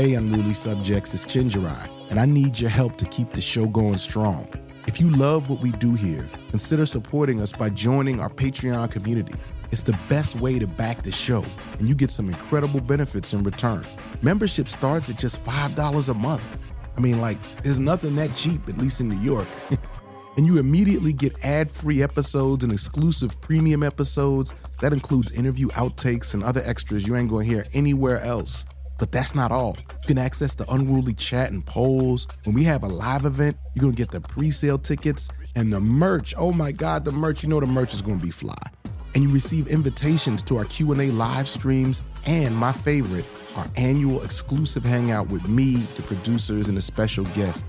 Hey, Unruly Subjects, it's Chinjirai, and I need your help to keep the show going strong. If you love what we do here, consider supporting us by joining our Patreon community. It's the best way to back the show, and you get some incredible benefits in return. Membership starts at just $5 a month. I mean, there's nothing that cheap, at least in New York. And you immediately get ad-free episodes and exclusive premium episodes. That includes interview outtakes and other extras you ain't gonna hear anywhere else. But that's not all. You can access the Unruly chat and polls. When we have a live event, you're gonna get the pre-sale tickets and the merch. Oh my God, the merch. You know the merch is gonna be fly. And you receive invitations to our Q&A live streams and, my favorite, our annual exclusive hangout with me, the producers, and a special guest.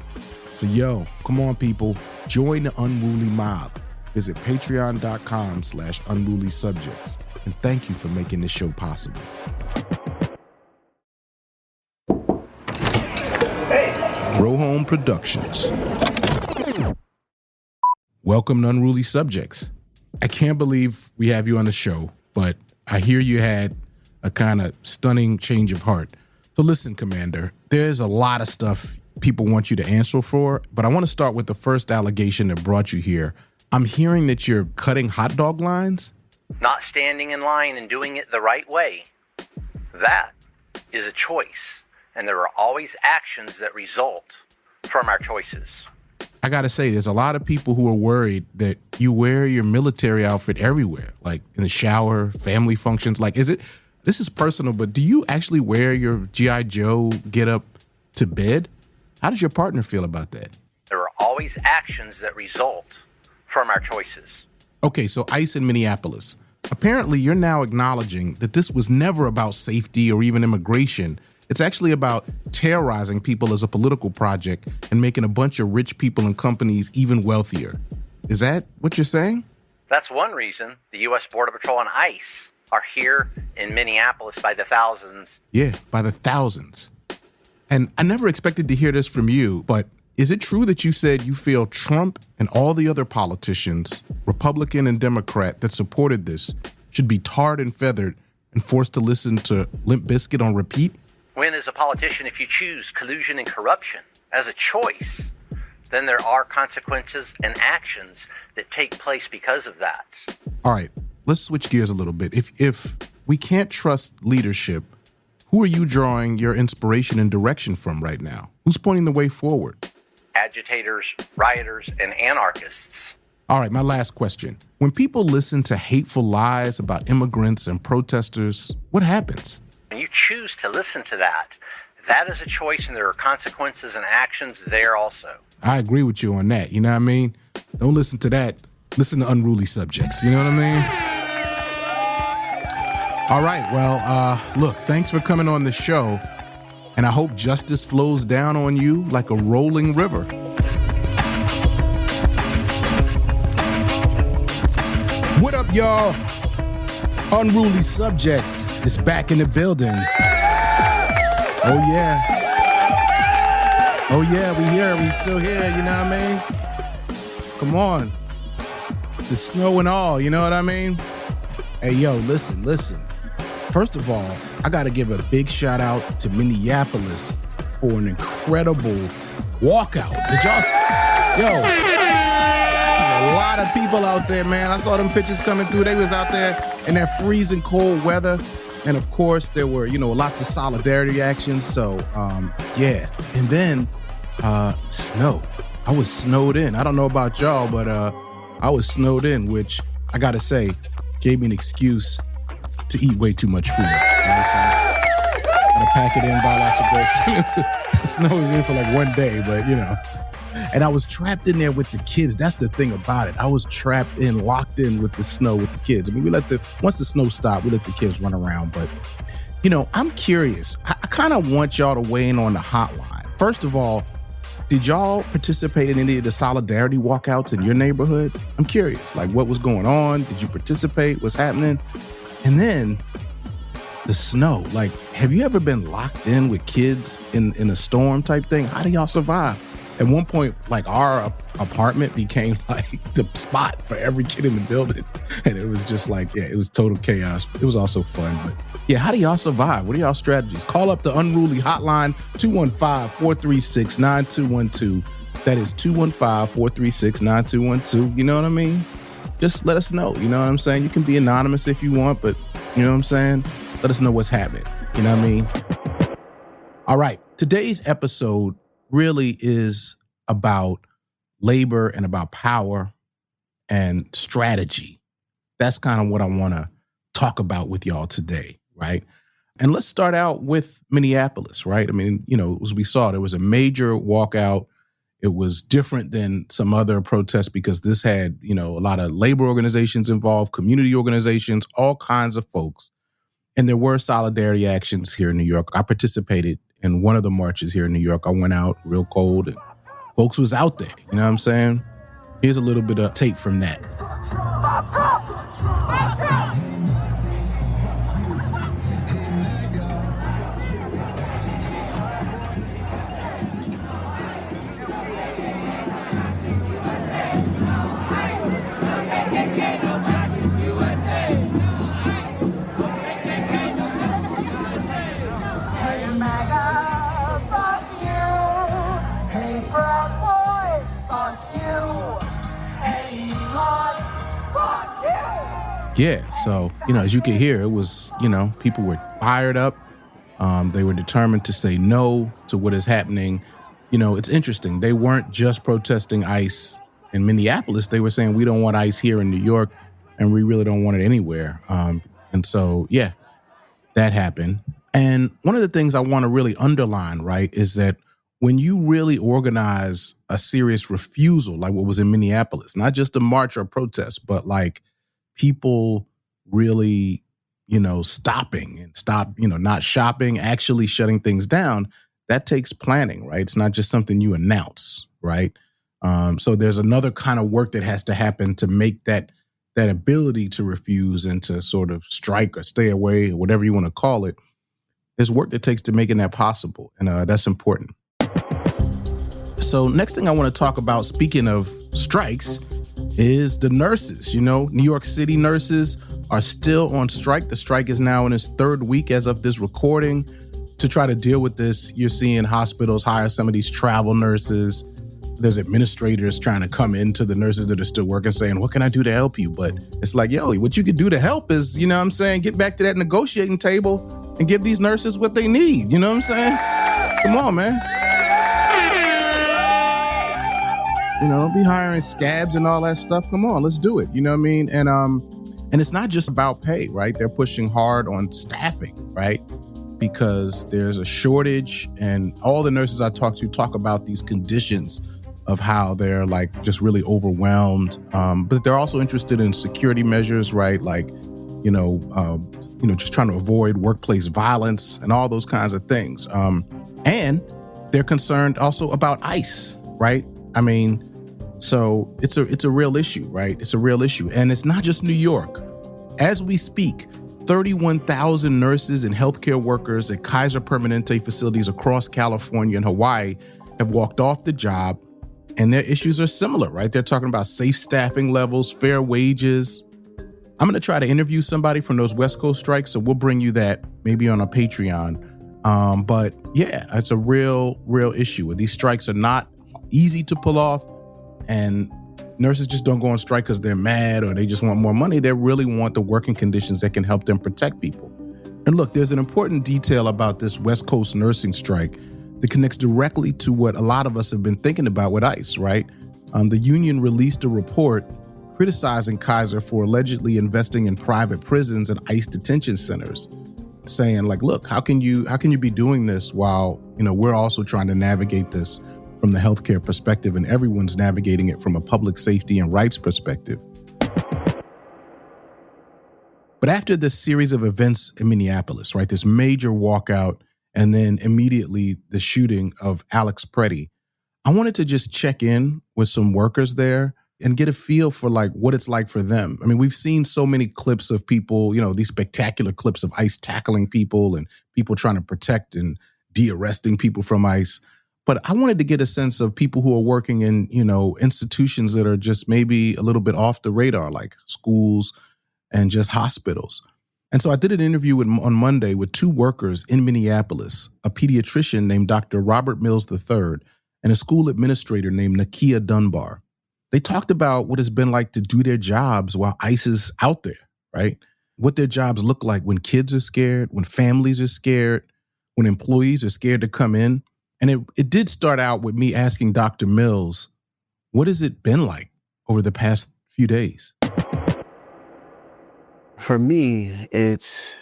So yo, come on people, join the Unruly mob. Visit patreon.com/unrulysubjects. And thank you for making this show possible. Row Home Productions. Welcome to Unruly Subjects. I can't believe we have you on the show, but I hear you had a kind of stunning change of heart. So listen, Commander, there's a lot of stuff people want you to answer for, but I want to start with the first allegation that brought you here. I'm hearing that you're cutting hot dog lines? Not standing in line and doing it the right way. That is a choice, and there are always actions that result from our choices. I gotta say, there's a lot of people who are worried that you wear your military outfit everywhere, like in the shower, family functions. This is personal, but do you actually wear your G.I. Joe get up to bed? How does your partner feel about that? There are always actions that result from our choices. Okay, so ICE in Minneapolis. Apparently, you're now acknowledging that this was never about safety or even immigration. It's actually about terrorizing people as a political project and making a bunch of rich people and companies even wealthier. Is that what you're saying? That's one reason the U.S. Border Patrol and ICE are here in Minneapolis by the thousands. Yeah, by the thousands. And I never expected to hear this from you, but is it true that you said you feel Trump and all the other politicians, Republican and Democrat, that supported this should be tarred and feathered and forced to listen to Limp Bizkit on repeat? When, as a politician, if you choose collusion and corruption as a choice, then there are consequences and actions that take place because of that. All right, let's switch gears a little bit. If we can't trust leadership, who are you drawing your inspiration and direction from right now? Who's pointing the way forward? Agitators, rioters, and anarchists. All right, my last question. When people listen to hateful lies about immigrants and protesters, what happens? When you choose to listen to that, that is a choice, and there are consequences and actions there also. I agree with you on that. You know what I mean? Don't listen to that. Listen to Unruly Subjects. You know what I mean? All right. Well, look, thanks for coming on the show. And I hope justice flows down on you like a rolling river. What up, y'all? Unruly Subjects is back in the building. Oh, yeah. Oh, yeah, we here. We still here, you know what I mean? Come on. The snow and all, you know what I mean? Hey, yo, listen. First of all, I got to give a big shout out to Minneapolis for an incredible walkout. Did y'all see? Yo, there's a lot of people out there, man. I saw them pictures coming through. They was out there in that freezing cold weather. And of course, there were, lots of solidarity actions. So, yeah. And then, snow. I was snowed in. I don't know about y'all, but I was snowed in, which I got to say, gave me an excuse to eat way too much food. You know what I'm saying? Gotta pack it in, buy lots of groceries. Snow was in for like one day, but And I was trapped in there with the kids. That's the thing about it. I was trapped in, locked in with the snow with the kids. I mean, once the snow stopped, we let the kids run around. But, I'm curious. I kind of want y'all to weigh in on the hotline. First of all, did y'all participate in any of the solidarity walkouts in your neighborhood? I'm curious, what was going on? Did you participate? What's happening? And then the snow. Have you ever been locked in with kids in a storm type thing? How do y'all survive? At one point, like our apartment became like the spot for every kid in the building. And it was just like, yeah, it was total chaos. It was also fun. But yeah, how do y'all survive? What are y'all strategies? Call up the Unruly hotline, 215-436-9212. That is 215-436-9212. You know what I mean? Just let us know. You know what I'm saying? You can be anonymous if you want, but you know what I'm saying? Let us know what's happening. You know what I mean? All right. Today's episode really is about labor and about power and strategy. That's kind of what I want to talk about with y'all today, right? And let's start out with Minneapolis, right? I mean, you know, as we saw, there was a major walkout. It was different than some other protests because this had, you know, a lot of labor organizations involved, community organizations, all kinds of folks. And there were solidarity actions here in New York. I participated in one of the marches here in New York. I went out real cold and folks was out there. You know what I'm saying? Here's a little bit of tape from that. Yeah, so, you know, as you can hear, it was, you know, people were fired up. They were determined to say no to what is happening. You know, it's interesting. They weren't just protesting ICE in Minneapolis. They were saying, we don't want ICE here in New York, and we really don't want it anywhere. And so, yeah, that happened. And one of the things I want to really underline, right, is that when you really organize a serious refusal, like what was in Minneapolis, not just a march or protest, but like people really, you know, not shopping, actually shutting things down, that takes planning, right? It's not just something you announce, right? So there's another kind of work that has to happen to make that ability to refuse and to sort of strike or stay away or whatever you want to call it. There's work that takes to making that possible. And that's important. So next thing I want to talk about, speaking of strikes, is the nurses. You know, New York City nurses are still on strike. The strike is now in its third week as of this recording. To try to deal with this, you're seeing hospitals hire some of these travel nurses. There's administrators trying to come into the nurses that are still working saying, what can I do to help you? But it's like, yo, what you could do to help is, you know what I'm saying, get back to that negotiating table and give these nurses what they need. You know what I'm saying? Come on, man. You know, don't be hiring scabs and all that stuff. Come on, let's do it. You know what I mean? And it's not just about pay, right? They're pushing hard on staffing, right? Because there's a shortage, and all the nurses I talk to talk about these conditions of how they're like just really overwhelmed. But they're also interested in security measures, right? Like, just trying to avoid workplace violence and all those kinds of things. And they're concerned also about ICE, right? I mean, so it's a real issue, right? It's a real issue. And it's not just New York. As we speak, 31,000 nurses and healthcare workers at Kaiser Permanente facilities across California and Hawaii have walked off the job, and their issues are similar, right? They're talking about safe staffing levels, fair wages. I'm going to try to interview somebody from those West Coast strikes, so we'll bring you that maybe on a Patreon. But yeah, it's a real issue. These strikes are not easy to pull off, and nurses just don't go on strike because they're mad or they just want more money. They really want the working conditions that can help them protect people. And look, there's an important detail about this West Coast nursing strike that connects directly to what a lot of us have been thinking about with ICE, right? The union released a report criticizing Kaiser for allegedly investing in private prisons and ICE detention centers, saying like, look, how can you be doing this while, we're also trying to navigate this from the healthcare perspective, and everyone's navigating it from a public safety and rights perspective. But after this series of events in Minneapolis, right, this major walkout, and then immediately the shooting of Alex Preddy, I wanted to just check in with some workers there and get a feel for like what it's like for them. I mean, we've seen so many clips of people, these spectacular clips of ICE tackling people and people trying to protect and de-arresting people from ICE. But I wanted to get a sense of people who are working in, institutions that are just maybe a little bit off the radar, like schools and just hospitals. And so I did an interview on Monday with two workers in Minneapolis, a pediatrician named Dr. Robert Mills III and a school administrator named Nakia Dunbar. They talked about what it's been like to do their jobs while ICE is out there, right? What their jobs look like when kids are scared, when families are scared, when employees are scared to come in. And it did start out with me asking Dr. Mills, what has it been like over the past few days? For me, it's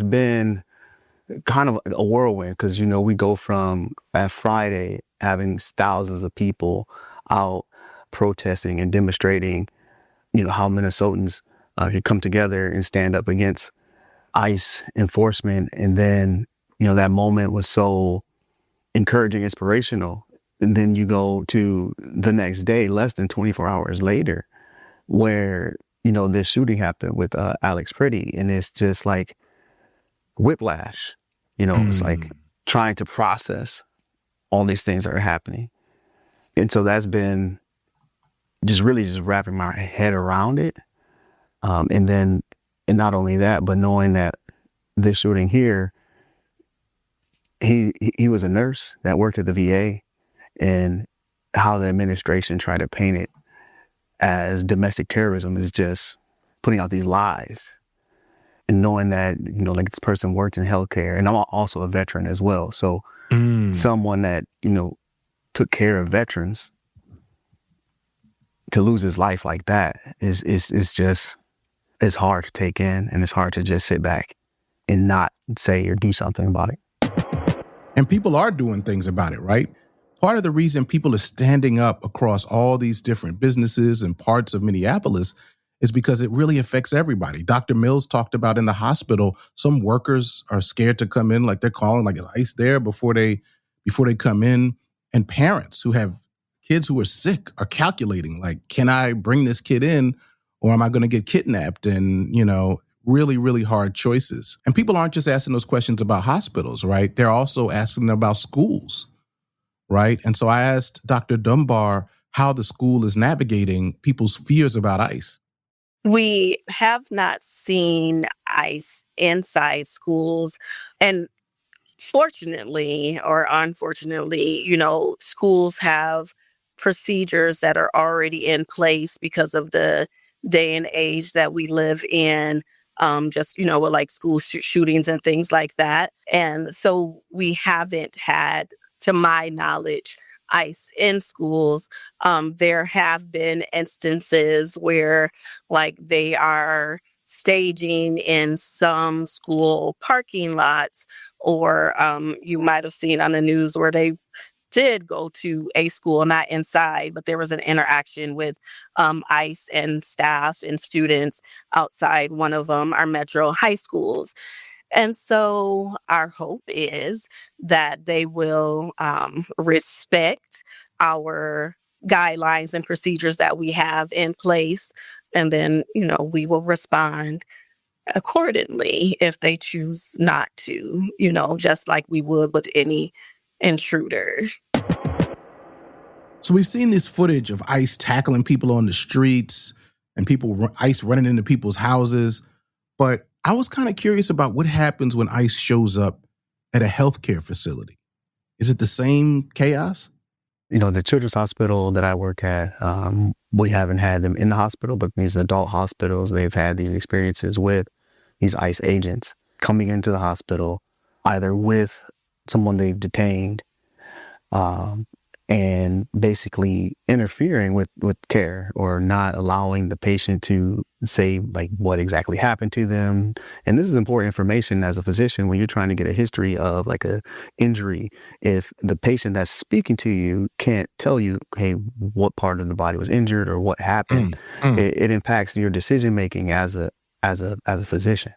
been kind of a whirlwind because, we go from at Friday having thousands of people out protesting and demonstrating, how Minnesotans could come together and stand up against ICE enforcement. And then, that moment was so encouraging, inspirational. And then you go to the next day, less than 24 hours later, where, this shooting happened with Alex Pretty. And it's just like whiplash, it's like trying to process all these things that are happening. And so that's been just wrapping my head around it. And not only that, but knowing that this shooting here, he was a nurse that worked at the VA, and how the administration tried to paint it as domestic terrorism is just putting out these lies. And knowing that, this person worked in healthcare, and I'm also a veteran as well. So someone that, took care of veterans, to lose his life like that is just, it's hard to take in, and it's hard to just sit back and not say or do something about it. And people are doing things about it, right? Part of the reason people are standing up across all these different businesses and parts of Minneapolis is because it really affects everybody. Dr. Mills talked about in the hospital, some workers are scared to come in, like they're calling, like, is ICE there before they come in? And parents who have kids who are sick are calculating, like, can I bring this kid in or am I going to get kidnapped? And, really, really hard choices. And people aren't just asking those questions about hospitals, right? They're also asking about schools, right? And so I asked Dr. Dunbar how the school is navigating people's fears about ICE. We have not seen ICE inside schools. And fortunately or unfortunately, schools have procedures that are already in place because of the day and age that we live in. With like school shootings and things like that. And so we haven't had, to my knowledge, ICE in schools. There have been instances where like they are staging in some school parking lots, or you might have seen on the news where they did go to a school, not inside, but there was an interaction with ICE and staff and students outside one of our metro high schools. And so our hope is that they will respect our guidelines and procedures that we have in place. And then, we will respond accordingly if they choose not to, just like we would with any intruder. So we've seen this footage of ICE tackling people on the streets and ICE running into people's houses. But I was kind of curious about what happens when ICE shows up at a healthcare facility. Is it the same chaos? The children's hospital that I work at, we haven't had them in the hospital, but these adult hospitals, they've had these experiences with these ICE agents coming into the hospital, either with someone they've detained, and basically interfering with care, or not allowing the patient to say like what exactly happened to them. And this is important information as a physician when you're trying to get a history of like a injury. If the patient that's speaking to you can't tell you, hey, what part of the body was injured or what happened, it impacts your decision making as a physician.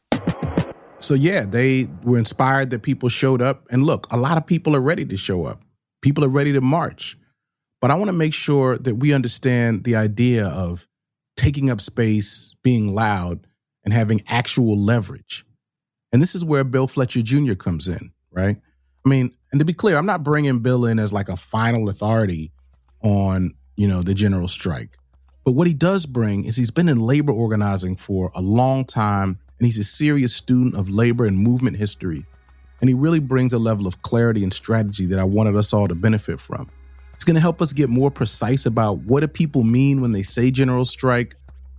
So yeah, they were inspired that people showed up. And look, a lot of people are ready to show up. People are ready to march. But I want to make sure that we understand the idea of taking up space, being loud, and having actual leverage. And this is where Bill Fletcher Jr. comes in, right? I mean, and to be clear, I'm not bringing Bill in as like a final authority on, the general strike. But what he does bring is he's been in labor organizing for a long time, and he's a serious student of labor and movement history. And he really brings a level of clarity and strategy that I wanted us all to benefit from. It's going to help us get more precise about what do people mean when they say general strike,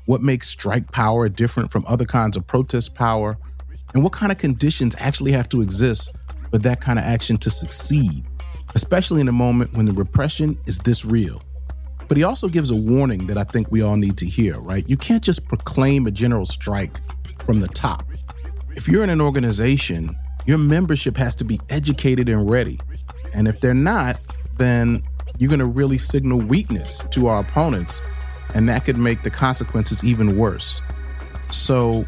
what makes strike power different from other kinds of protest power, and what kind of conditions actually have to exist for that kind of action to succeed, especially in a moment when the repression is this real. But he also gives a warning that I think we all need to hear, right? You can't just proclaim a general strike from the top. If you're in an organization, your membership has to be educated and ready. And if they're not, then you're going to really signal weakness to our opponents, and that could make the consequences even worse. So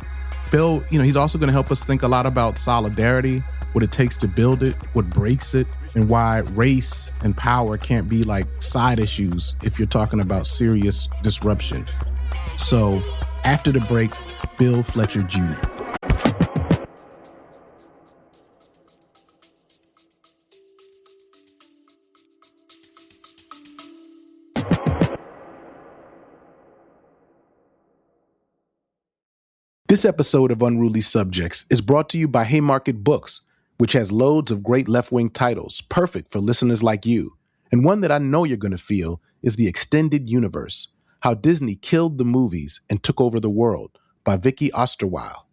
Bill, he's also going to help us think a lot about solidarity, what it takes to build it, what breaks it, and why race and power can't be like side issues if you're talking about serious disruption. So after the break, Bill Fletcher Jr. This episode of Unruly Subjects is brought to you by Haymarket Books, which has loads of great left-wing titles, perfect for listeners like you. And one that I know you're going to feel is The Extended Universe, How Disney Killed the Movies and Took Over the World by Vicky Osterweil.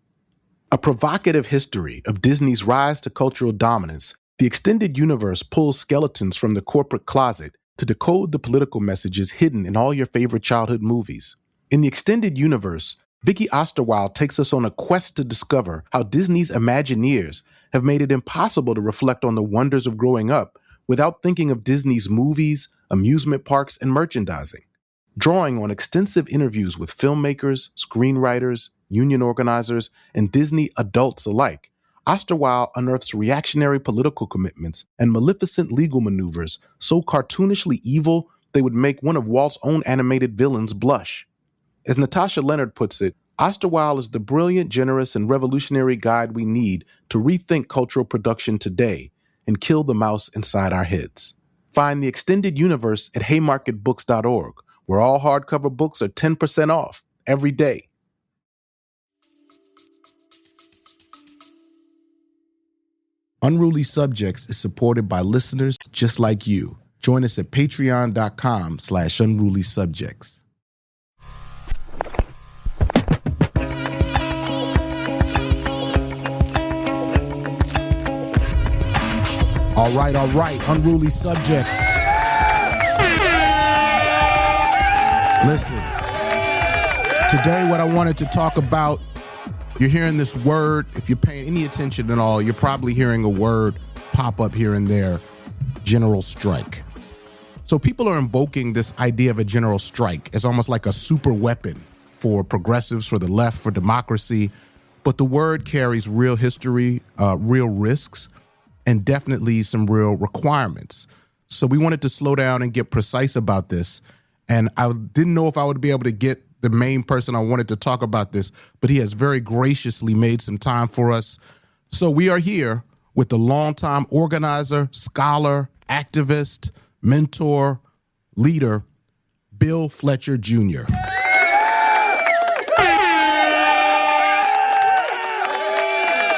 A provocative history of Disney's rise to cultural dominance, The Extended Universe pulls skeletons from the corporate closet to decode the political messages hidden in all your favorite childhood movies. In The Extended Universe, Vicky Osterweil takes us on a quest to discover how Disney's Imagineers have made it impossible to reflect on the wonders of growing up without thinking of Disney's movies, amusement parks, and merchandising. Drawing on extensive interviews with filmmakers, screenwriters, union organizers, and Disney adults alike, Osterweil unearths reactionary political commitments and maleficent legal maneuvers so cartoonishly evil they would make one of Walt's own animated villains blush. As Natasha Leonard puts it, Osterweil is the brilliant, generous, and revolutionary guide we need to rethink cultural production today and kill the mouse inside our heads. Find The Extended Universe at haymarketbooks.org, where all hardcover books are 10% off every day. Unruly Subjects is supported by listeners just like you. Join us at patreon.com/unrulysubjects. All right, Unruly Subjects. Listen, today what I wanted to talk about, you're hearing this word, if you're paying any attention at all, you're probably hearing a word pop up here and there, general strike. So people are invoking this idea of a general strike as almost like a super weapon for progressives, for the left, for democracy. But the word carries real history, real risks, and definitely some real requirements. So we wanted to slow down and get precise about this. And I didn't know if I would be able to get the main person I wanted to talk about this, but he has very graciously made some time for us. So we are here with the longtime organizer, scholar, activist, mentor, leader, Bill Fletcher Jr.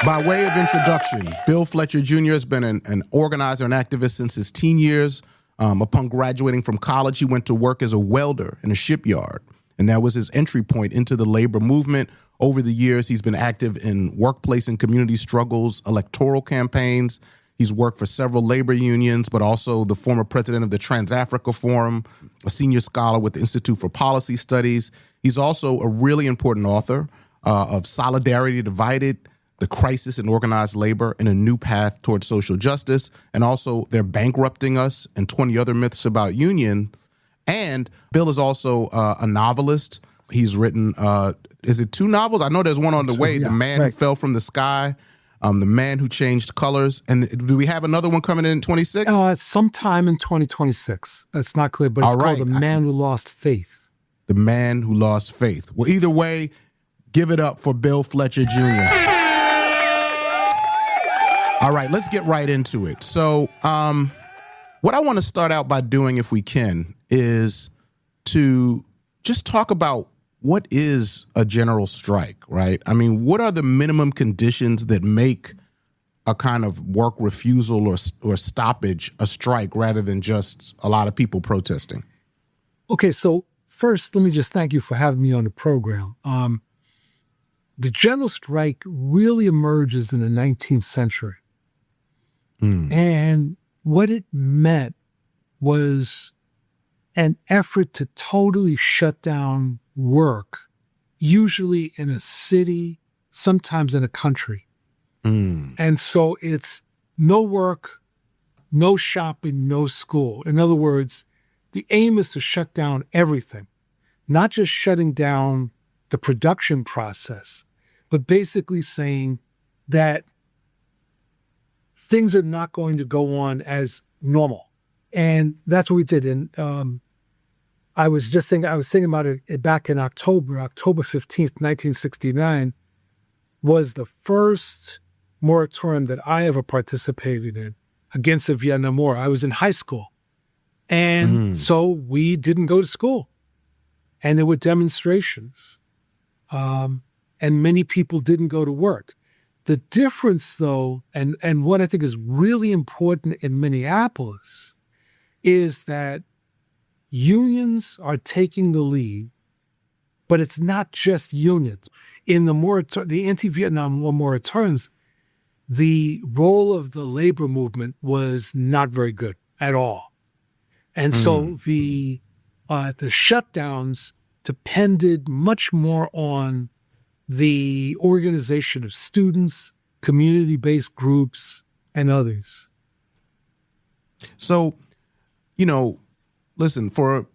By way of introduction, Bill Fletcher Jr. has been an organizer and activist since his teen years. Upon graduating from college, he went to work as a welder in a shipyard, and that was his entry point into the labor movement. Over the years, he's been active in workplace and community struggles, electoral campaigns. He's worked for several labor unions, but also the former president of the Trans-Africa Forum, a senior scholar with the Institute for Policy Studies. He's also a really important author of Solidarity Divided, The Crisis in Organized Labor, and a New Path Towards Social Justice, and also They're Bankrupting Us and 20 Other Myths About Union. And Bill is also a novelist. He's written, is it 2 novels? I know there's one on the way, The Man Who Fell from the Sky, The Man Who Changed Colors. And do we have another one coming in 26? Sometime in 2026. That's not clear, but it's called The Man Who Lost Faith. The Man Who Lost Faith. Well, either way, give it up for Bill Fletcher Jr. All right, let's get right into it. So what I want to start out by doing, if we can, is to just talk about what is a general strike, right? I mean, what are the minimum conditions that make a kind of work refusal or stoppage a strike rather than just a lot of people protesting? Okay, so first, let me just thank you for having me on the program. The general strike really emerges in the 19th century. And what it meant was an effort to totally shut down work, usually in a city, sometimes in a country. And so it's no work, no shopping, no school. In other words, the aim is to shut down everything, not just shutting down the production process, but basically saying that things are not going to go on as normal. And that's what we did. And I was thinking about it back in October 15th, 1969, was the first moratorium that I ever participated in against the Vietnam War. I was in high school. And so we didn't go to school. And there were demonstrations. And many people didn't go to work. The difference, though, and what I think is really important in Minneapolis is that unions are taking the lead, but it's not just unions. In the anti-Vietnam War moratoriums, the role of the labor movement was not very good at all. And so the shutdowns depended much more on the organization of students, community-based groups, and others. So, listen, for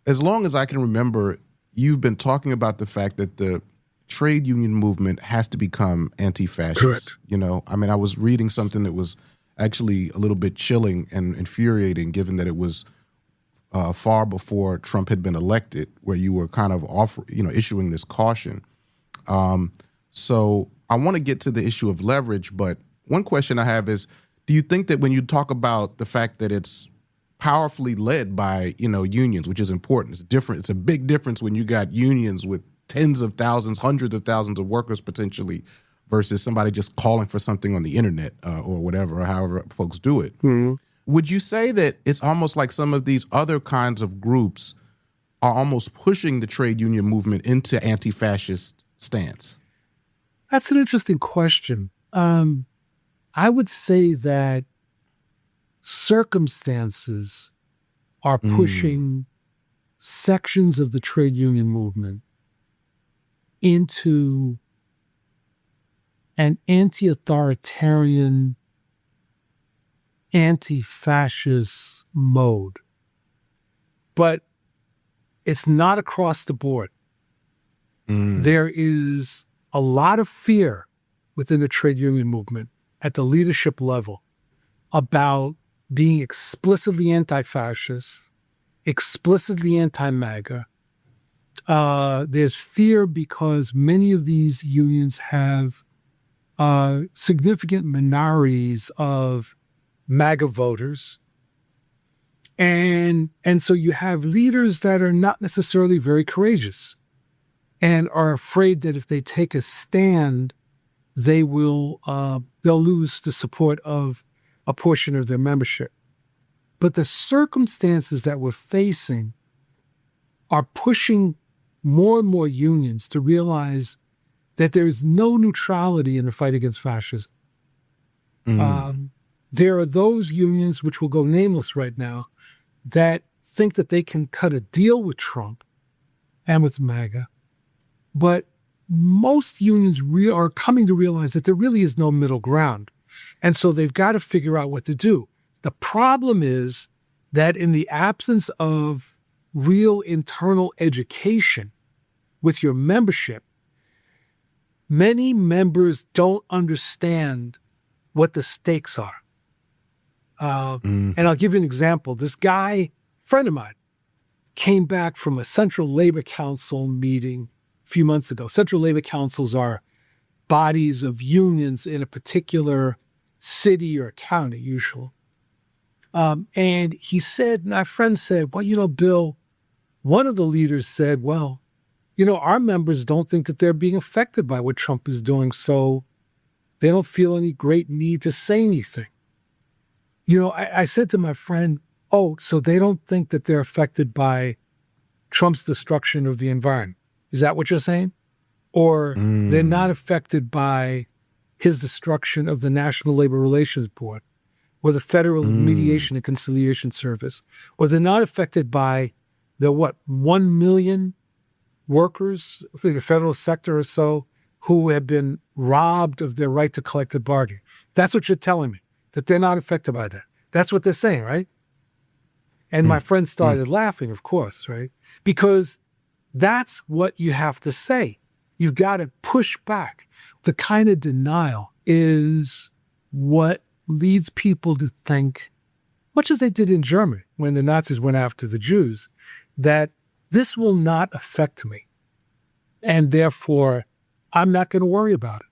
as long as I can remember, you've been talking about the fact that the trade union movement has to become anti-fascist. Correct. I was reading something that was actually a little bit chilling and infuriating, given that it was far before Trump had been elected, where you were kind of issuing this caution. So I want to get to the issue of leverage, but one question I have is, do you think that when you talk about the fact that it's powerfully led by, unions, which is important, it's different, it's a big difference when you got unions with tens of thousands, hundreds of thousands of workers potentially versus somebody just calling for something on the internet or whatever, or however folks do it. Would you say that it's almost like some of these other kinds of groups are almost pushing the trade union movement into anti-fascist stance? That's an interesting question. I would say that circumstances are pushing sections of the trade union movement into an anti-authoritarian, anti-fascist mode. But it's not across the board. There is a lot of fear within the trade union movement at the leadership level about being explicitly anti-fascist, explicitly anti-MAGA. There's fear because many of these unions have significant minorities of MAGA voters. And so you have leaders that are not necessarily very courageous and are afraid that if they take a stand, they'll lose the support of a portion of their membership. But the circumstances that we're facing are pushing more and more unions to realize that there is no neutrality in the fight against fascism. There are those unions, which will go nameless right now, that think that they can cut a deal with Trump and with MAGA. But most unions are coming to realize that there really is no middle ground. And so they've got to figure out what to do. The problem is that in the absence of real internal education with your membership, many members don't understand what the stakes are. And I'll give you an example. This guy, friend of mine, came back from a Central Labor Council meeting a few months ago. Central Labor Councils are bodies of unions in a particular city or county, usually. And he said, my friend said, well, Bill, one of the leaders said, well, our members don't think that they're being affected by what Trump is doing, so they don't feel any great need to say anything. I said to my friend, oh, so they don't think that they're affected by Trump's destruction of the environment. Is that what you're saying? Or they're not affected by his destruction of the National Labor Relations Board or the Federal Mediation and Conciliation Service, or they're not affected by the 1 million workers in the federal sector or so who have been robbed of their right to collective bargaining. That's what you're telling me, that they're not affected by that. That's what they're saying, right? And my friend started laughing, of course, right? Because that's what you have to say. You've got to push back. The kind of denial is what leads people to think, much as they did in Germany when the Nazis went after the Jews, that this will not affect me. And therefore, I'm not going to worry about it.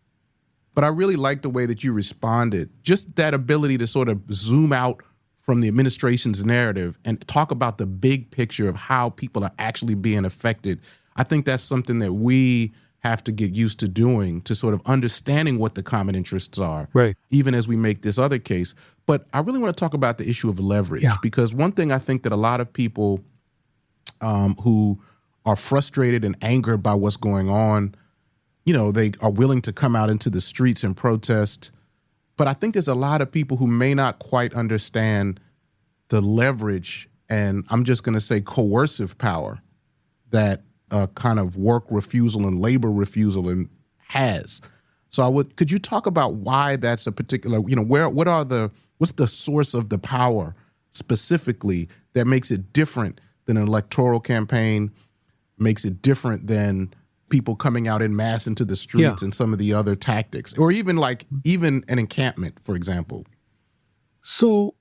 But I really like the way that you responded. Just that ability to sort of zoom out from the administration's narrative and talk about the big picture of how people are actually being affected. I think that's something that we have to get used to doing, to sort of understanding what the common interests are, right, even as we make this other case. But I really want to talk about the issue of leverage, because one thing I think that a lot of people who are frustrated and angered by what's going on, they are willing to come out into the streets and protest. But I think there's a lot of people who may not quite understand the leverage, and I'm just going to say coercive power, that kind of work refusal and labor refusal has. So could you talk about why that's a particular, what's the source of the power specifically that makes it different than an electoral campaign, makes it different than people coming out en masse into the streets and some of the other tactics, or even an encampment, for example? So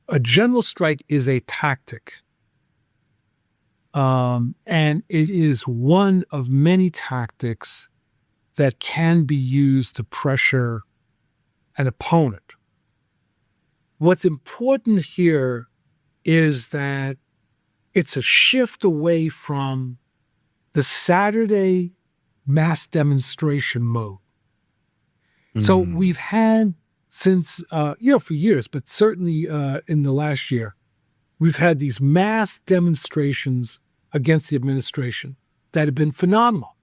a general strike is a tactic. And it is one of many tactics that can be used to pressure an opponent. What's important here is that it's a shift away from the Saturday mass demonstration mode. So we've had since, for years, but certainly in the last year, we've had these mass demonstrations against the administration that have been phenomenal,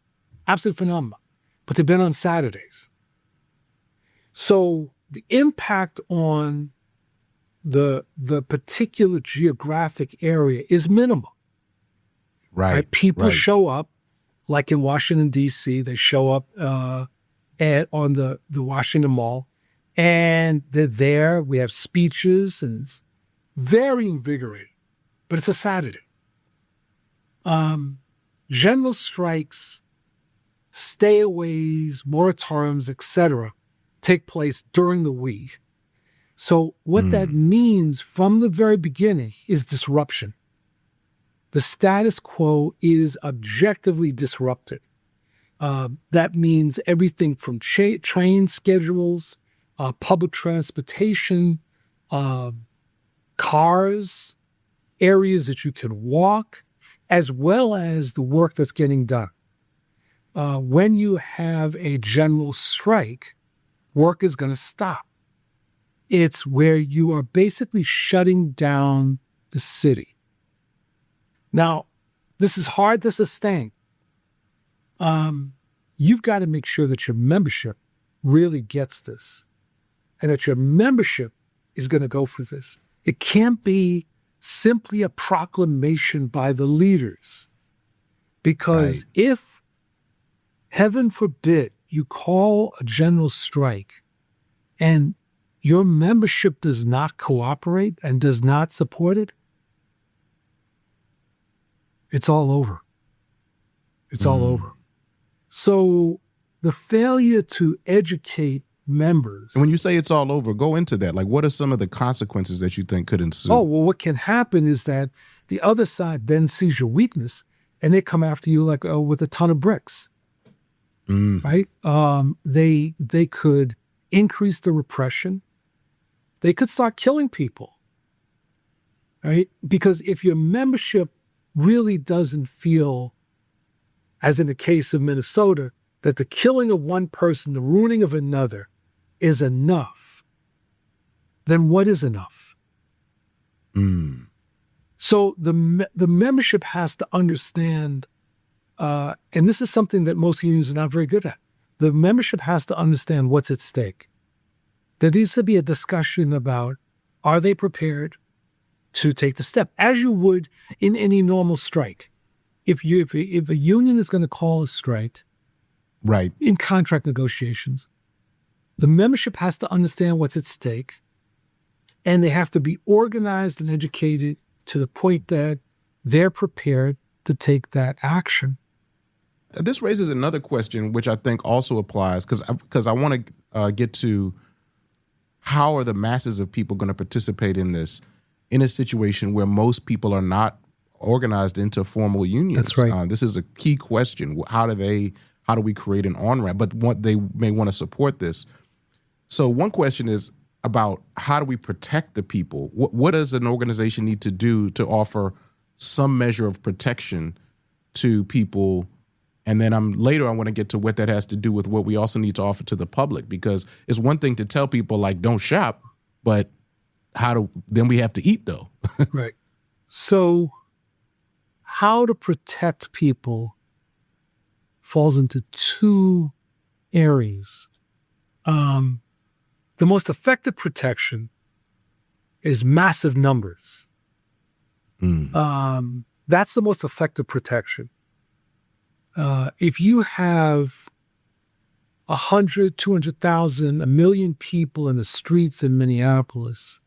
absolutely phenomenal, but they've been on Saturdays. So the impact on the particular geographic area is minimal. Right? People show up, like in Washington, D.C., they show up on the Washington Mall, and they're there. We have speeches, and it's very invigorating, but it's a Saturday. General strikes, stayaways, moratoriums, etc., take place during the week. So what that means from the very beginning is disruption. The status quo is objectively disrupted. That means everything from train schedules, public transportation, cars, areas that you can walk, as well as the work that's getting done. When you have a general strike, work is going to stop. It's where you are basically shutting down the city. Now, this is hard to sustain. You've got to make sure that your membership really gets this and that your membership is going to go for this. It can't be simply a proclamation by the leaders, because if, heaven forbid, you call a general strike and your membership does not cooperate and does not support it, it's all over. It's all over. So the failure to educate members. And when you say it's all over, go into that. Like, what are some of the consequences that you think could ensue? Oh, well, what can happen is that the other side then sees your weakness and they come after you like with a ton of bricks, right? They could increase the repression. they could start killing people, right? Because if your membership really doesn't feel, as in the case of Minnesota, that the killing of one person, the ruining of another is enough, then what is enough? So the membership has to understand, and this is something that most unions are not very good at. The membership has to understand what's at stake. There needs to be a discussion about, are they prepared to take the step, as you would in any normal strike. If a union is going to call a strike, right, in contract negotiations, the membership has to understand what's at stake, and they have to be organized and educated to the point that they're prepared to take that action. This raises another question, which I think also applies, because I want to get to how are the masses of people going to participate in this in a situation where most people are not organized into formal unions. That's right. This is a key question. How do we create an on-ramp? But they may want to support this. So one question is about how do we protect the people? What does an organization need to do to offer some measure of protection to people? And then later I want to get to what that has to do with what we also need to offer to the public, because it's one thing to tell people like don't shop, but then we have to eat though. Right. So how to protect people falls into two areas. The most effective protection is massive numbers. That's the most effective protection. If you have 100, 200,000, 1 million people in the streets in Minneapolis,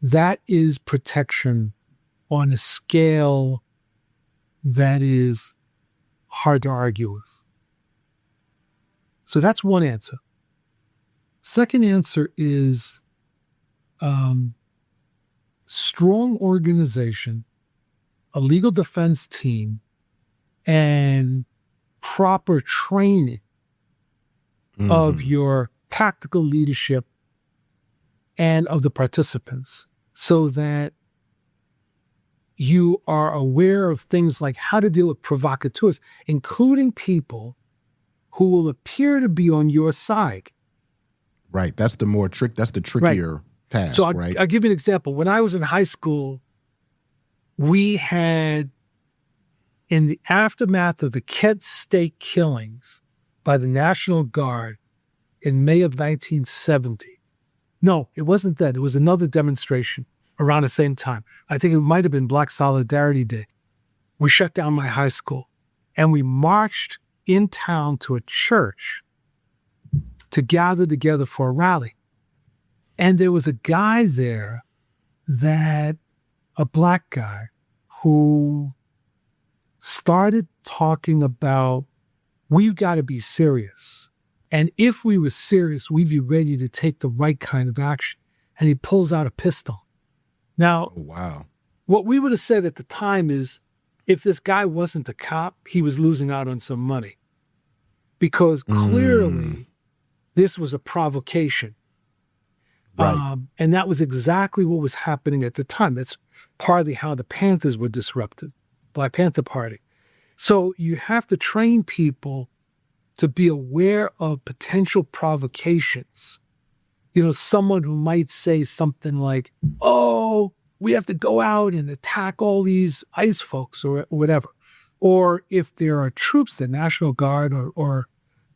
that is protection on a scale that is hard to argue with. So that's one answer. Second answer is strong organization, a legal defense team, and proper training of your tactical leadership and of the participants, so that you are aware of things like how to deal with provocateurs, including people who will appear to be on your side. Right. That's the trickier task, so right? I'll give you an example. When I was in high school, we had, in the aftermath of the Kent State killings by the National Guard in May of 1970. No, it wasn't that. It was another demonstration around the same time. I think it might have been Black Solidarity Day. We shut down my high school and we marched in town to a church to gather together for a rally. And there was a guy there, a black guy, who started talking about, we've got to be serious. And if we were serious, we'd be ready to take the right kind of action. And he pulls out a pistol. Now, wow. What we would have said at the time is, if this guy wasn't a cop, he was losing out on some money. Because clearly, this was a provocation. Right. And that was exactly what was happening at the time. That's partly how the Panthers were disrupted, Black Panther Party. So you have to train people to be aware of potential provocations. You know, someone who might say something like, oh, we have to go out and attack all these ICE folks or whatever. Or if there are troops, the National Guard or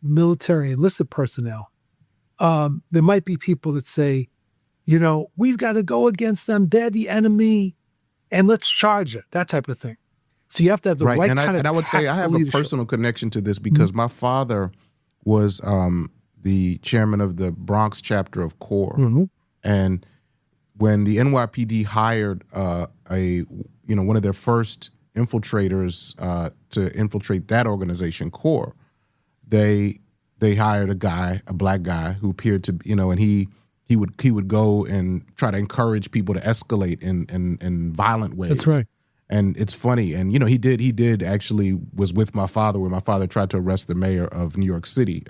military enlisted personnel, there might be people that say, you know, we've got to go against them. They're the enemy, and let's charge it, that type of thing. So you have to have the right kind of and I would say I have leadership. A personal connection to this because my father was the chairman of the Bronx chapter of CORE. And when the NYPD hired one of their first infiltrators to infiltrate that organization, CORE, they hired a black guy who appeared to, and he would go and try to encourage people to escalate in violent ways. That's right. And it's funny. And, he did actually was with my father when my father tried to arrest the mayor of New York City,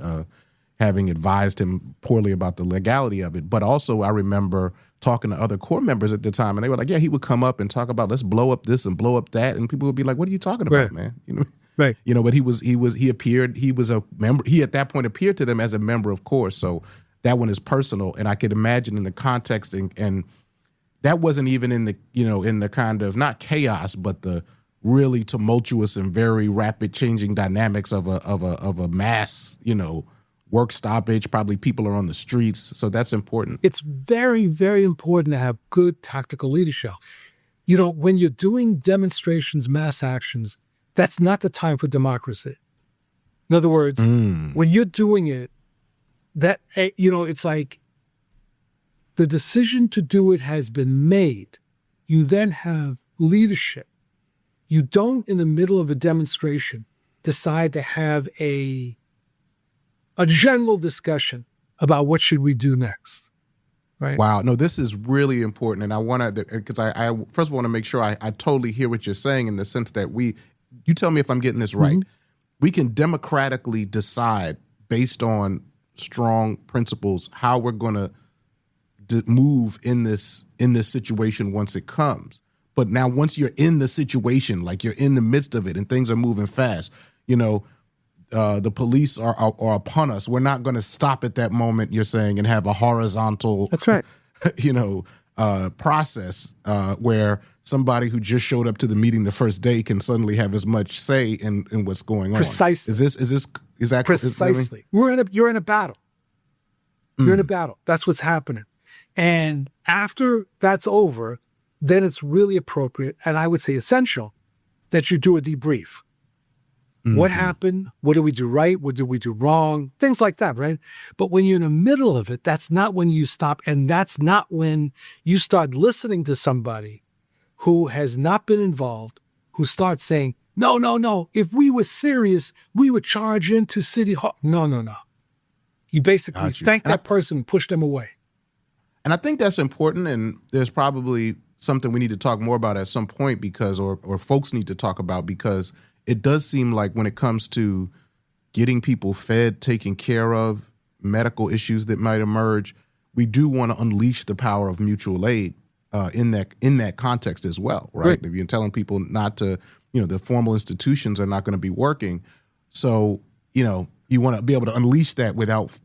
having advised him poorly about the legality of it. But also I remember talking to other corps members at the time, and they were like, yeah, he would come up and talk about, let's blow up this and blow up that. And people would be like, what are you talking about, man? You know, Right. you know, but he was a member. He at that point appeared to them as a member of corps. So that one is personal. And I could imagine in the context and that wasn't even in the, you know, in the kind of not chaos, but the really tumultuous and very rapid changing dynamics of a mass, you know, work stoppage. Probably people are on the streets. So that's important. It's very, very important to have good tactical leadership. You know, when you're doing demonstrations, mass actions, that's not the time for democracy. In other words, when you're doing it, that, you know, it's like the decision to do it has been made. You then have leadership. You don't, in the middle of a demonstration, decide to have a general discussion about what should we do next, right? Wow. No, this is really important. And I want to, because I first of all want to make sure I totally hear what you're saying in the sense that you tell me if I'm getting this right. We can democratically decide based on strong principles how we're going to move in this situation once it comes. But now once you're in the situation, like you're in the midst of it and things are moving fast, you know, the police are upon us. We're not going to stop at that moment, you're saying, and have a horizontal, That's right, you know, process where somebody who just showed up to the meeting the first day can suddenly have as much say in what's going on. Precisely. Is that precisely? You're in a battle. You're in a battle. That's what's happening. And after that's over, then it's really appropriate, and I would say essential, that you do a debrief. What happened? What did we do right? What did we do wrong? Things like that, right? But when you're in the middle of it, that's not when you stop. And that's not when you start listening to somebody who has not been involved, who starts saying, no. If we were serious, we would charge into City Hall. No. You basically thank that person and push them away. And I think that's important. And there's probably something we need to talk more about at some point because, or folks need to talk about, because it does seem like when it comes to getting people fed, taken care of, medical issues that might emerge, we do want to unleash the power of mutual aid in that context as well, right? If you're telling people not to, you know, the formal institutions are not going to be working. So, you know, you want to be able to unleash that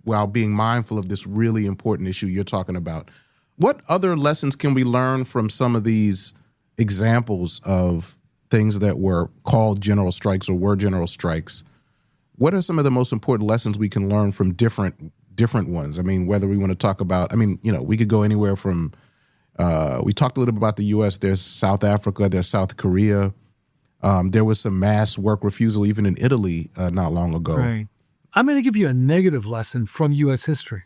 while being mindful of this really important issue you're talking about. What other lessons can we learn from some of these examples of things that were called general strikes or were general strikes? What are some of the most important lessons we can learn from different ones? I mean, whether we want to talk about, I mean, you know, we could go anywhere from, we talked a little bit about the U.S. There's South Africa, there's South Korea. There was some mass work refusal even in Italy not long ago. Right. I'm going to give you a negative lesson from U.S. history.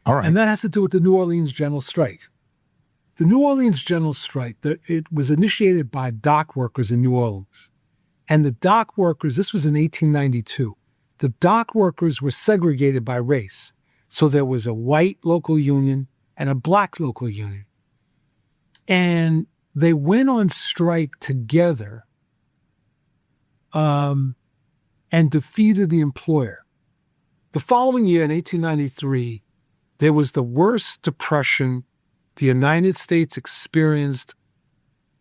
All right. And that has to do with the New Orleans General Strike. The New Orleans General Strike, it was initiated by dock workers in New Orleans. And the dock workers, this was in 1892, the dock workers were segregated by race. So there was a white local union and a black local union. And they went on strike together and defeated the employer. The following year, in 1893, there was the worst depression the United States experienced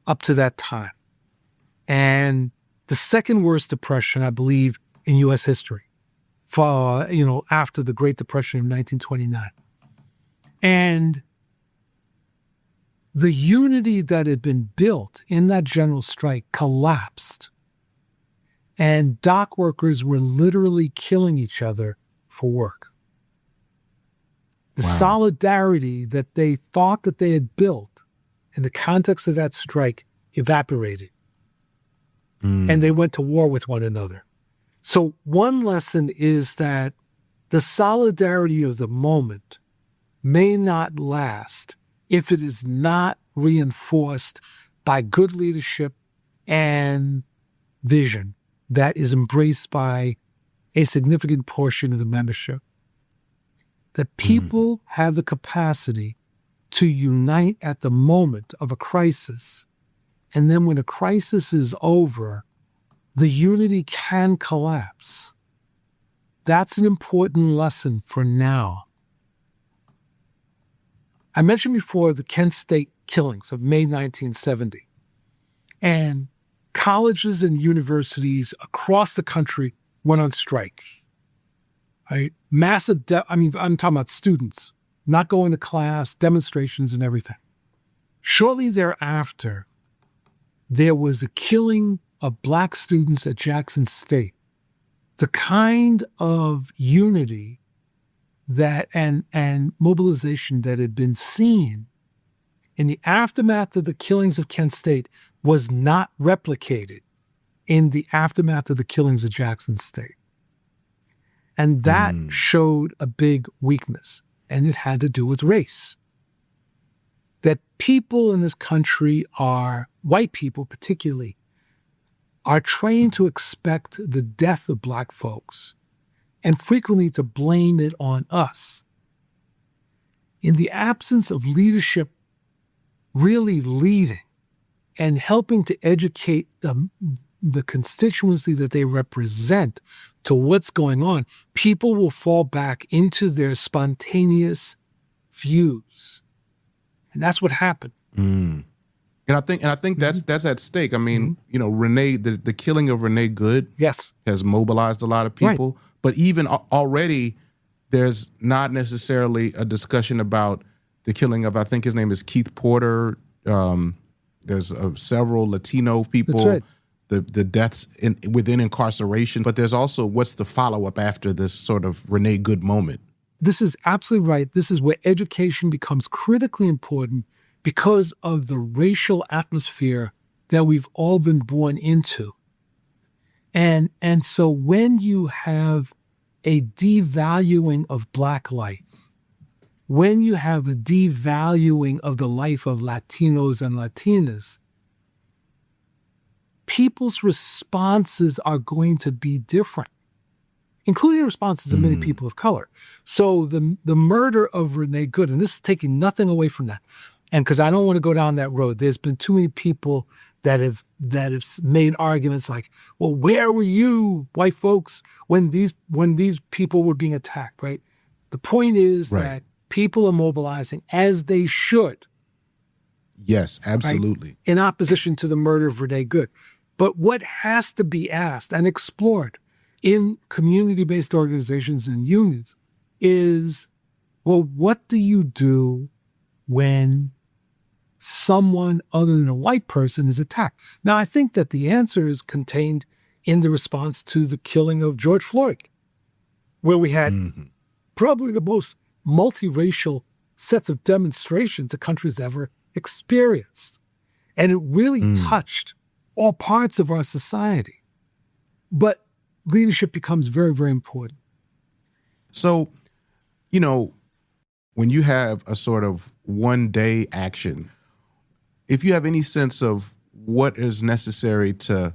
up to that time. And the second worst depression, I believe, in U.S. history, after the Great Depression of 1929. And the unity that had been built in that general strike collapsed. And dock workers were literally killing each other for work. The solidarity that they thought that they had built in the context of that strike evaporated. And they went to war with one another. So one lesson is that the solidarity of the moment may not last if it is not reinforced by good leadership and vision that is embraced by a significant portion of the membership. That people have the capacity to unite at the moment of a crisis. And then when a crisis is over, the unity can collapse. that's an important lesson for now. I mentioned before the Kent State killings of May 1970. And colleges and universities across the country went on strike. Right? Massive, I'm talking about students not going to class, demonstrations and everything. Shortly thereafter, there was the killing of Black students at Jackson State. The kind of unity that and mobilization that had been seen in the aftermath of the killings of Kent State was not replicated in the aftermath of the killings of Jackson State. And that showed a big weakness, and it had to do with race. That people in this country are, white people particularly, are trained to expect the death of Black folks and frequently to blame it on us. In the absence of leadership really leading and helping to educate the constituency that they represent to what's going on, people will fall back into their spontaneous views. And that's what happened. And I think that's at stake. I mean, you know, Renee, the killing of Renee Good, yes, has mobilized a lot of people. Right. But even already, there's not necessarily a discussion about the killing of, I think his name is Keith Porter. There's several Latino people. That's right. The deaths within incarceration. But there's also what's the follow-up after this sort of Renee Good moment. This is absolutely right. This is where education becomes critically important because of the racial atmosphere that we've all been born into. And so when you have a devaluing of Black life, when you have a devaluing of the life of Latinos and Latinas, people's responses are going to be different, including the responses of many people of color. So the murder of Renee Good, and this is taking nothing away from that, and because I don't want to go down that road, there's been too many people that have made arguments like, well, where were you, white folks, when these people were being attacked, right? The point is that people are mobilizing as they should. Yes, absolutely. Right? In opposition to the murder of Renee Good. But what has to be asked and explored in community-based organizations and unions is, well, what do you do when someone other than a white person is attacked? Now, I think that the answer is contained in the response to the killing of George Floyd, where we had probably the most multiracial sets of demonstrations the country's ever experienced. And it really touched all parts of our society. But leadership becomes very, very important. So, you know, when you have a sort of one-day action, if you have any sense of what is necessary to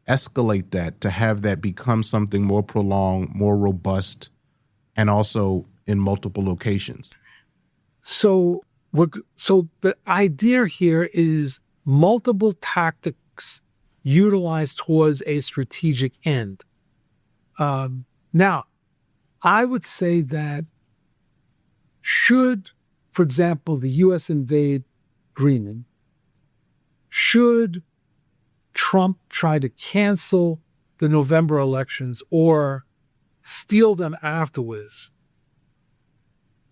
escalate that, to have that become something more prolonged, more robust, and also in multiple locations. So the idea here is multiple tactics utilized towards a strategic end. Now, I would say that should, for example, the U.S. invade Greenland, should Trump try to cancel the November elections or steal them afterwards,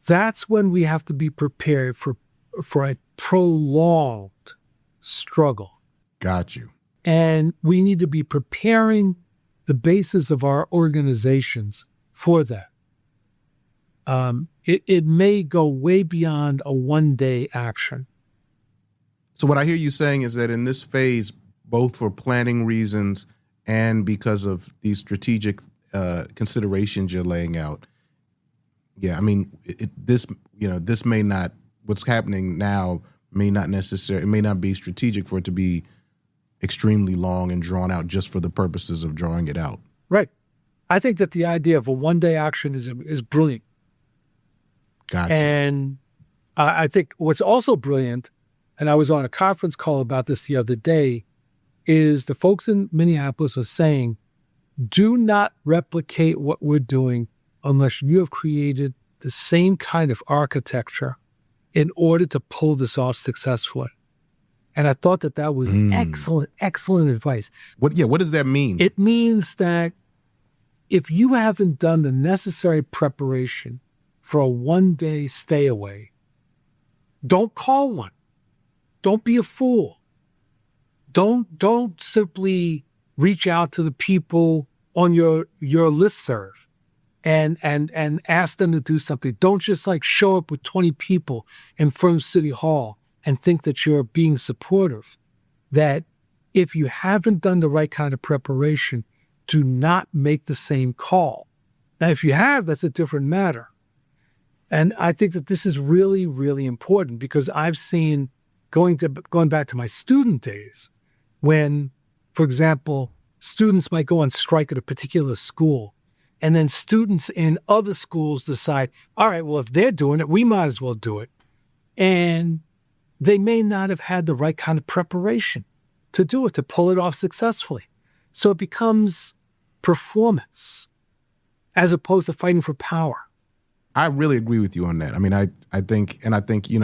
that's when we have to be prepared for a prolonged struggle. Got you. And we need to be preparing the basis of our organizations for that. It may go way beyond a one-day action. So what I hear you saying is that in this phase, both for planning reasons and because of these strategic considerations you're laying out, yeah, I mean, this may not, what's happening now may not necessarily, it may not be strategic for it to be extremely long and drawn out just for the purposes of drawing it out. Right. I think that the idea of a one-day action is brilliant. Gotcha. And I think what's also brilliant, and I was on a conference call about this the other day, is the folks in Minneapolis are saying Do not replicate what we're doing unless you have created the same kind of architecture in order to pull this off successfully. And I thought that was excellent, excellent advice. What does that mean? It means that if you haven't done the necessary preparation for a one-day stay away, don't call one. Don't be a fool. Don't simply reach out to the people on your listserv and ask them to do something. Don't just like show up with 20 people in front of City Hall and think that you're being supportive. That if you haven't done the right kind of preparation, do not make the same call. Now, if you have, that's a different matter. And I think that this is really, really important because I've seen, going back to my student days, when, for example, students might go on strike at a particular school, and then students in other schools decide, all right, well, if they're doing it, we might as well do it. And they may not have had the right kind of preparation to do it, to pull it off successfully. So it becomes performance as opposed to fighting for power. I really agree with you on that. I mean, I think,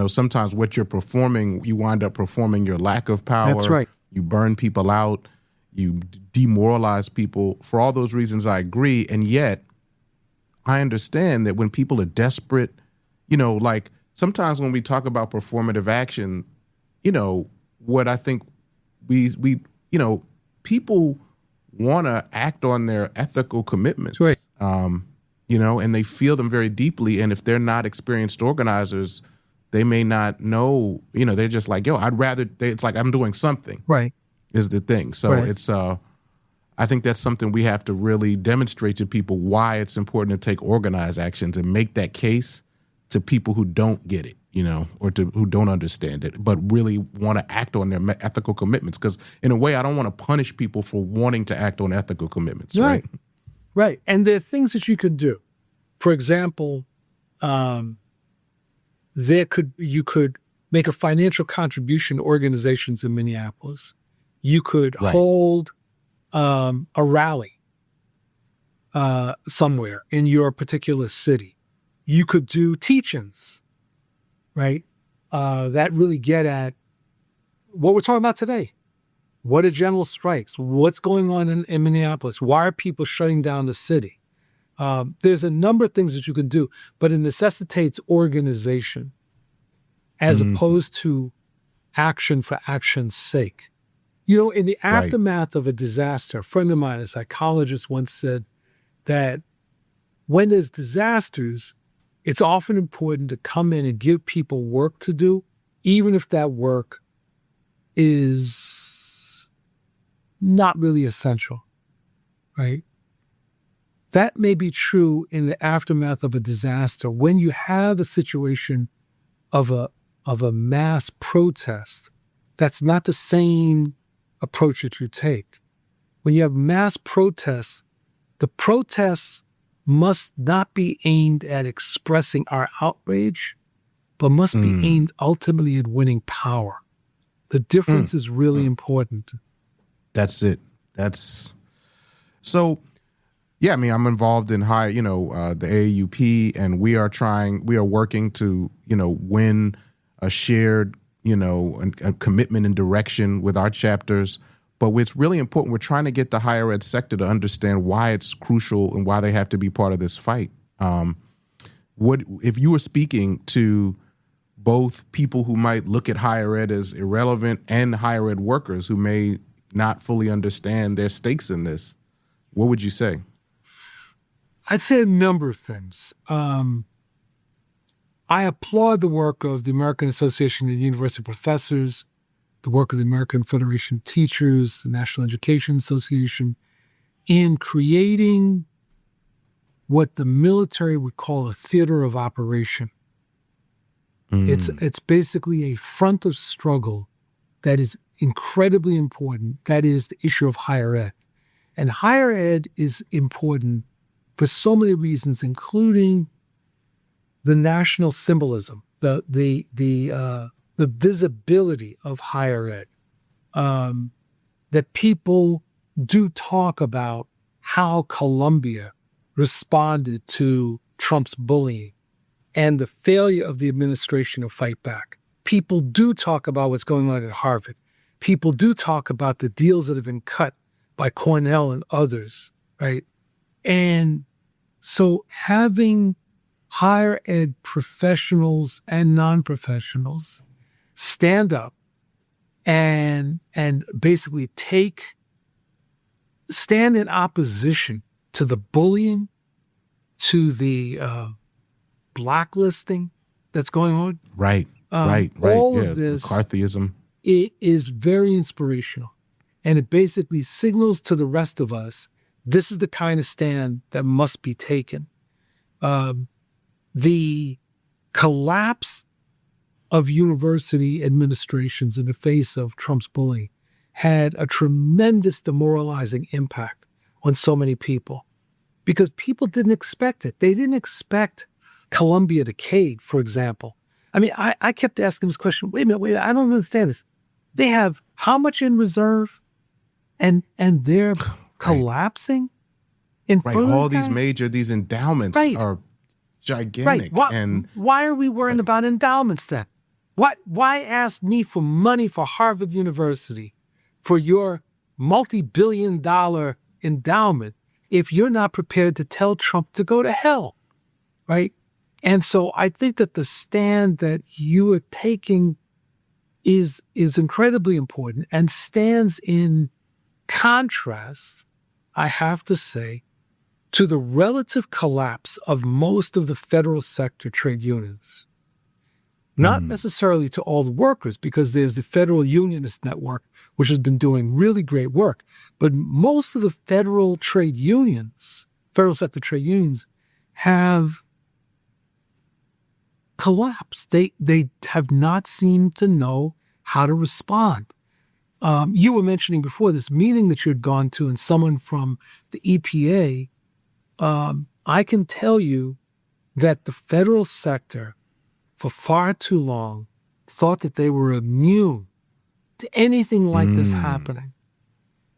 sometimes what you're performing, you wind up performing your lack of power. That's right. You burn people out. You demoralize people. For all those reasons, I agree. And yet, I understand that when people are desperate, like sometimes when we talk about performative action, what I think we people want to act on their ethical commitments. Right. And they feel them very deeply. And if they're not experienced organizers, they may not know, they're just like, it's like I'm doing something. Right. Is the thing. So right. It's, I think that's something we have to really demonstrate to people why it's important to take organized actions and make that case to people who don't get it, or who don't understand it, but really want to act on their ethical commitments. Because in a way, I don't want to punish people for wanting to act on ethical commitments. Right. Right. And there are things that you could do. For example, you could make a financial contribution to organizations in Minneapolis. You could hold a rally somewhere in your particular city. You could do teach-ins, right? That really get at what we're talking about today. What are general strikes? What's going on in Minneapolis? Why are people shutting down the city? There's a number of things that you can do, but it necessitates organization as opposed to action for action's sake. In the aftermath of a disaster, a friend of mine, a psychologist, once said that when there's disasters, it's often important to come in and give people work to do, even if that work is not really essential, right? That may be true in the aftermath of a disaster. When you have a situation of a mass protest, that's not the same approach that you take. When you have mass protests, the protests must not be aimed at expressing our outrage, but must be aimed ultimately at winning power. The difference is really important. That's it. So, yeah, I mean, I'm involved in the AAUP, and we are working to, win a shared, a commitment and direction with our chapters. But it's really important. We're trying to get the higher ed sector to understand why it's crucial and why they have to be part of this fight. If you were speaking to both people who might look at higher ed as irrelevant and higher ed workers who may not fully understand their stakes in this, what would you say? I'd say a number of things. I applaud the work of the American Association of University Professors, the work of the American Federation of Teachers, the National Education Association, in creating what the military would call a theater of operation. It's basically a front of struggle that is incredibly important. That is the issue of higher ed. And higher ed is important for so many reasons, including the national symbolism, the visibility of higher ed, that people do talk about how Columbia responded to Trump's bullying and the failure of the administration to fight back. People do talk about what's going on at Harvard. People do talk about the deals that have been cut by Cornell and others, right? And so having higher ed professionals and non-professionals stand up and basically stand in opposition to the bullying, to the blacklisting that's going on. Right. All yeah, of this McCarthyism. It is very inspirational. And it basically signals to the rest of us, this is the kind of stand that must be taken. The collapse of university administrations in the face of Trump's bullying had a tremendous demoralizing impact on so many people because people didn't expect it. They didn't expect Columbia to cave, for example. I mean, I kept asking this question, wait a minute, I don't understand this. They have how much in reserve and they're collapsing in front of all these endowments are gigantic. Why are we worrying about endowments then? Why ask me for money for Harvard University for your multi-billion-dollar endowment if you're not prepared to tell Trump to go to hell, right? And so I think that the stand that you are taking is incredibly important and stands in contrast, I have to say, to the relative collapse of most of the federal sector trade unions. Not necessarily to all the workers, because there's the Federal Unionist Network, which has been doing really great work. But most of the federal trade unions, federal sector trade unions, have collapsed. They have not seemed to know how to respond. You were mentioning before this meeting that you had gone to and someone from the EPA. I can tell you that the federal sector for far too long thought that they were immune to anything like this happening.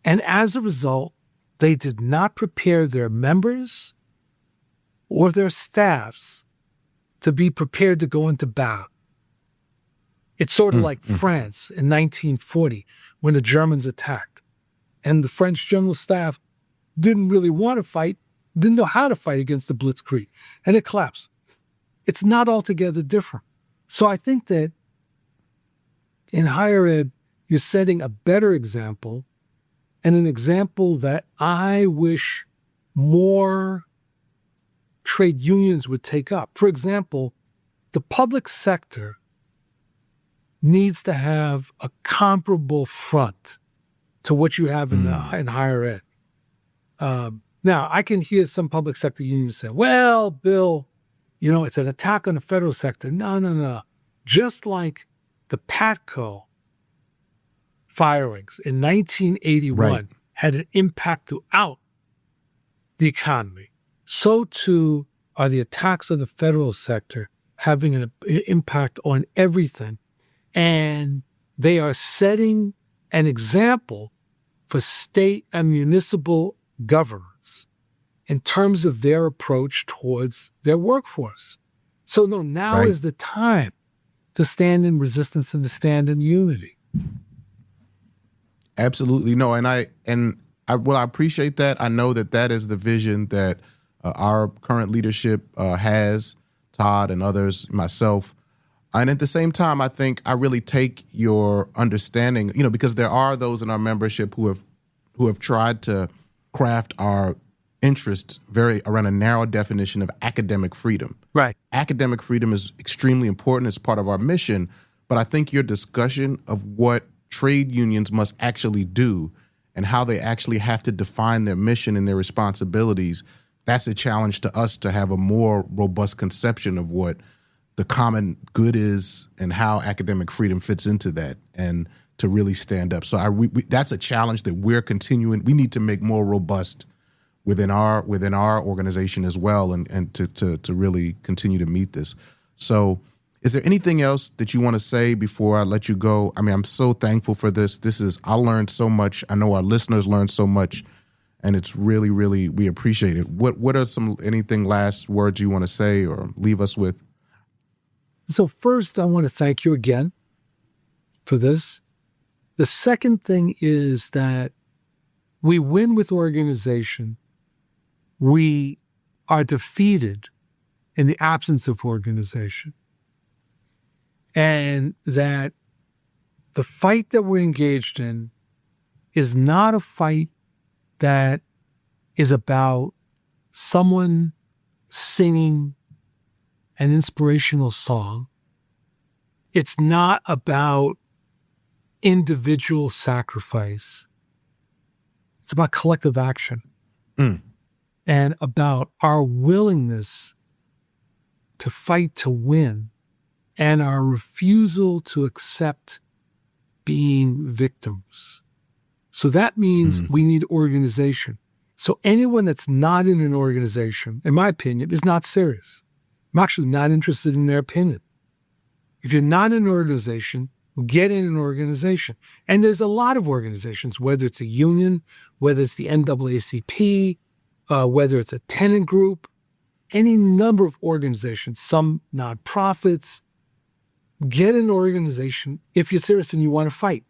And as a result, they did not prepare their members or their staffs to be prepared to go into battle. It's sort of like France in 1940 when the Germans attacked. And the French general staff didn't really want to fight, didn't know how to fight against the Blitzkrieg, and it collapsed. It's not altogether different. So I think that in higher ed, you're setting a better example and an example that I wish more trade unions would take up. For example, the public sector needs to have a comparable front to what you have in higher ed. Now, I can hear some public sector unions say, well, Bill, it's an attack on the federal sector. No. Just like the Patco firings in 1981 had an impact throughout the economy, so too are the attacks of the federal sector having an impact on everything. And they are setting an example for state and municipal governments in terms of their approach towards their workforce. So now is the time to stand in resistance and to stand in unity. Absolutely. No, and I appreciate that. I know that is the vision that our current leadership has, Todd and others, myself. And at the same time, I think I really take your understanding, because there are those in our membership who have tried to craft our interests very around a narrow definition of academic freedom. Right. Academic freedom is extremely important as part of our mission, but I think your discussion of what trade unions must actually do and how they actually have to define their mission and their responsibilities, that's a challenge to us to have a more robust conception of what the common good is and how academic freedom fits into that, and to really stand up. So that's a challenge that we're continuing. We need to make more robust within our organization as well, and to really continue to meet this. So is there anything else that you want to say before I let you go? I mean, I'm so thankful for this. I learned so much. I know our listeners learned so much. and it's really, really, we appreciate it. What are anything last words you want to say or leave us with? So first, I want to thank you again for this. The second thing is that we win with organization. We are defeated in the absence of organization. And that the fight that we're engaged in is not a fight that is about someone singing an inspirational song. It's not about individual sacrifice. It's about collective action and about our willingness to fight to win and our refusal to accept being victims. So that means we need organization. So anyone that's not in an organization, in my opinion, is not serious. I'm actually not interested in their opinion. If you're not in an organization, get in an organization. And there's a lot of organizations, whether it's a union, whether it's the NAACP, whether it's a tenant group, any number of organizations, some nonprofits. Get in an organization if you're serious and you want to fight.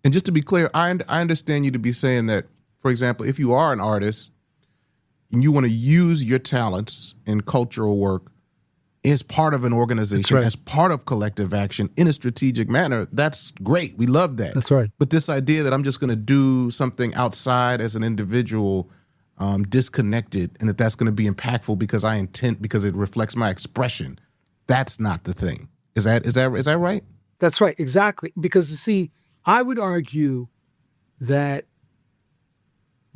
And just to be clear, I understand you to be saying that, for example, if you are an artist and you want to use your talents in cultural work as part of an organization, as part of collective action in a strategic manner, that's great. We love that. That's right. But this idea that I'm just going to do something outside as an individual, disconnected, and that's going to be impactful because it reflects my expression, that's not the thing. Is that right? That's right, exactly. Because you see, I would argue that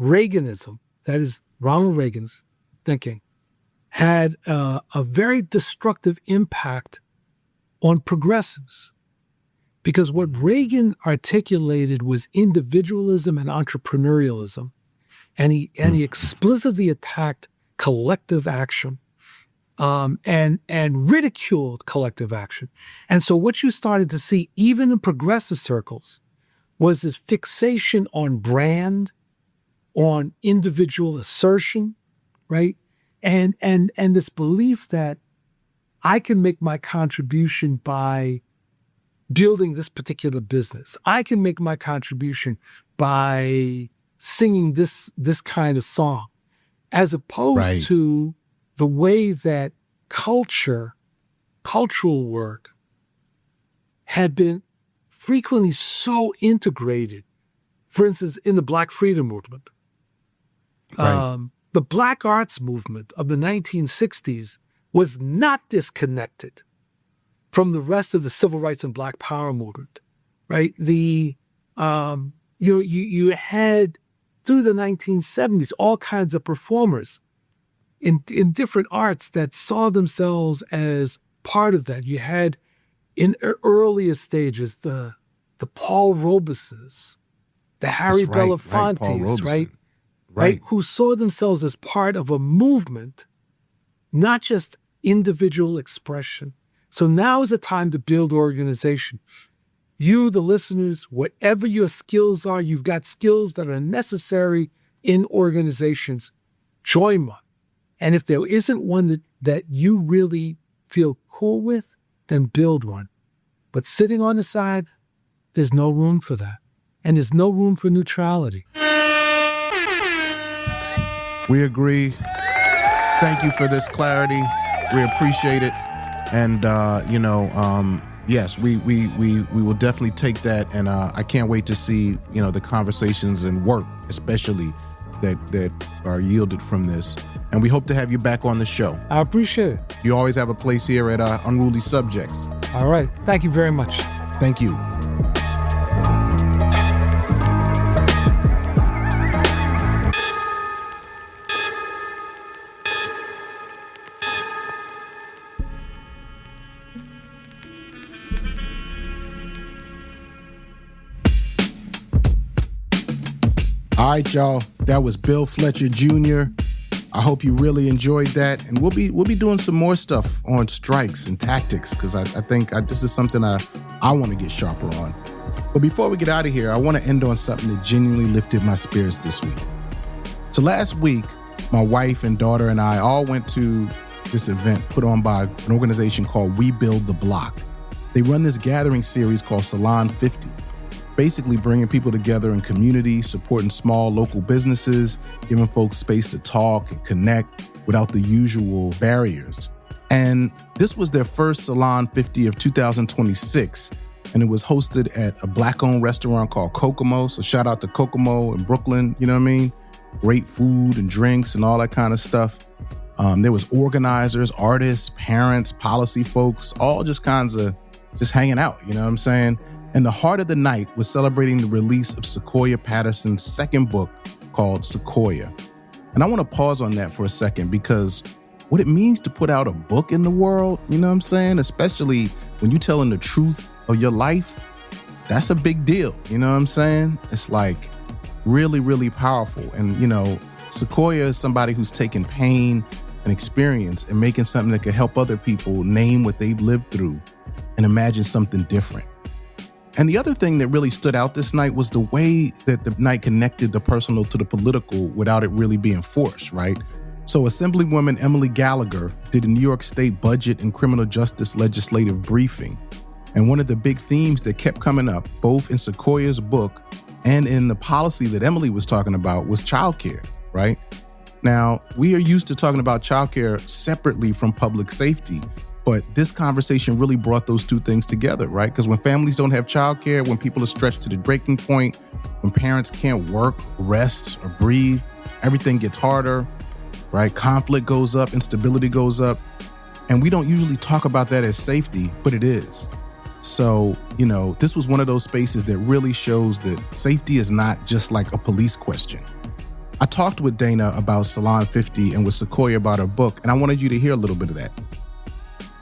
Reaganism, that is Ronald Reagan's thinking, had a very destructive impact on progressives. Because what Reagan articulated was individualism and entrepreneurialism. And he explicitly attacked collective action. And ridiculed collective action. And so what you started to see, even in progressive circles, was this fixation on brand, on individual assertion, right? And this belief that I can make my contribution by building this particular business. I can make my contribution by singing this kind of song, as opposed to the way that cultural work had been frequently so integrated. For instance, in the Black Freedom Movement, the Black Arts Movement of the 1960s was not disconnected from the rest of the civil rights and Black Power movement, right? You had through the 1970s all kinds of performers in different arts that saw themselves as part of that. You had in earlier stages the Paul Robeses, the Harry Belafontes, right? Who saw themselves as part of a movement, not just individual expression. So now is the time to build organization. You, the listeners, whatever your skills are, you've got skills that are necessary in organizations, join one. And if there isn't one that you really feel cool with, then build one. But sitting on the side, there's no room for that. And there's no room for neutrality. We agree. Thank you for this clarity. We appreciate it. And, yes, we will definitely take that. And I can't wait to see, the conversations and work, especially that are yielded from this. And we hope to have you back on the show. I appreciate it. You always have a place here at Unruly Subjects. All right. Thank you very much. Thank you. All right, y'all. That was Bill Fletcher Jr. I hope you really enjoyed that, and we'll be doing some more stuff on strikes and tactics, because I think this is something I want to get sharper on. But before we get out of here, I want to end on something that genuinely lifted my spirits this week. So last week, my wife and daughter and I all went to this event put on by an organization called We Build the Block. They run this gathering series called Salon 50, basically bringing people together in community, supporting small local businesses, giving folks space to talk and connect without the usual barriers. And this was their first Salon 50 of 2026, and it was hosted at a Black-owned restaurant called Kokomo. So shout out to Kokomo in Brooklyn, you know what I mean? Great food and drinks and all that kind of stuff. There was organizers, artists, parents, policy folks, all just kinds of just hanging out, you know what I'm saying? And the heart of the night was celebrating the release of Sequoia Patterson's second book called Sequoia. And I want to pause on that for a second because what it means to put out a book in the world, you know what I'm saying? Especially when you're telling the truth of your life, that's a big deal, you know what I'm saying? It's like really, really powerful. And, you know, Sequoia is somebody who's taken pain and experience and making something that could help other people name what they've lived through and imagine something different. And the other thing that really stood out this night was the way that the night connected the personal to the political without it really being forced, right? So Assemblywoman Emily Gallagher did a New York State budget and criminal justice legislative briefing. And one of the big themes that kept coming up, both in Sequoia's book and in the policy that Emily was talking about, was childcare, right? Now, we are used to talking about childcare separately from public safety, but this conversation really brought those two things together, right? Because when families don't have childcare, when people are stretched to the breaking point, when parents can't work, rest, or breathe, everything gets harder, right? Conflict goes up, instability goes up. And we don't usually talk about that as safety, but it is. So, you know, this was one of those spaces that really shows that safety is not just like a police question. I talked with Dana about Salon 50 and with Sequoia about her book, and I wanted you to hear a little bit of that.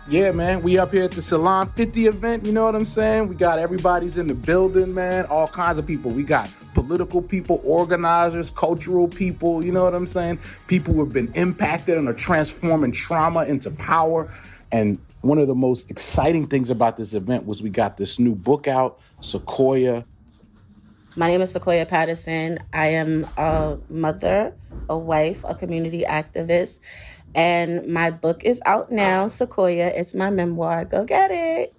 Yeah, man, we up here at the Salon 50 event, you know what I'm saying? We got everybody's in the building, man, all kinds of people. We got political people, organizers, cultural people, you know what I'm saying? People who have been impacted and are transforming trauma into power. And one of the most exciting things about this event was we got this new book out, Sequoia. My name is Sequoia Patterson. I am a mother, a wife, a community activist. And my book is out now, Sequoia. It's my memoir. Go get it.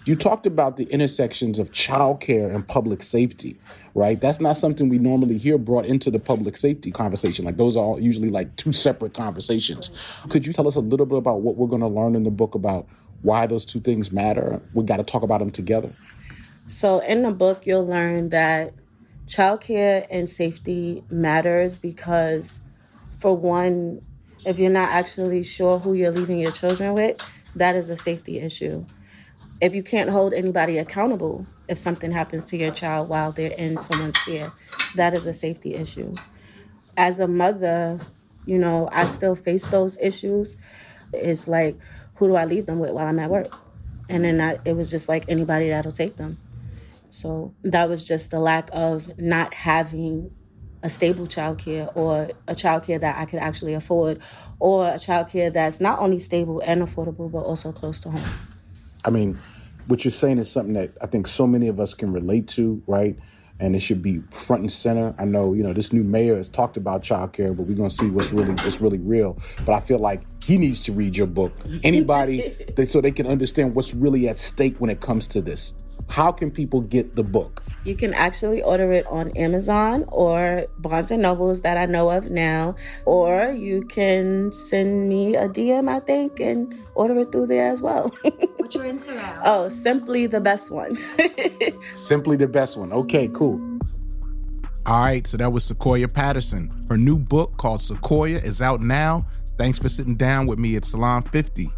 You talked about the intersections of childcare and public safety, right? That's not something we normally hear brought into the public safety conversation. Like those are all usually like two separate conversations. Could you tell us a little bit about what we're going to learn in the book about why those two things matter? We got to talk about them together. So in the book, you'll learn that childcare and safety matters because, for one, if you're not actually sure who you're leaving your children with, that is a safety issue. If you can't hold anybody accountable if something happens to your child while they're in someone's care, that is a safety issue. As a mother, you know, I still face those issues. It's like, who do I leave them with while I'm at work? And then it was just like anybody that'll take them. So that was just the lack of not having a stable childcare or a childcare that I could actually afford, or a childcare that's not only stable and affordable, but also close to home. I mean, what you're saying is something that I think so many of us can relate to, right? And it should be front and center. I know, you know, this new mayor has talked about childcare, but we're going to see what's really real. But I feel like he needs to read your book. Anybody, so they can understand what's really at stake when it comes to this. How can people get the book? You can actually order it on Amazon or Barnes & Nobles that I know of now, or you can send me a DM, I think, and order it through there as well. What's your Instagram? Oh, Simply the Best One. Simply the Best One. Okay, cool. All right, so that was Sequoia Patterson. Her new book called Sequoia is out now. Thanks for sitting down with me at Salon 50.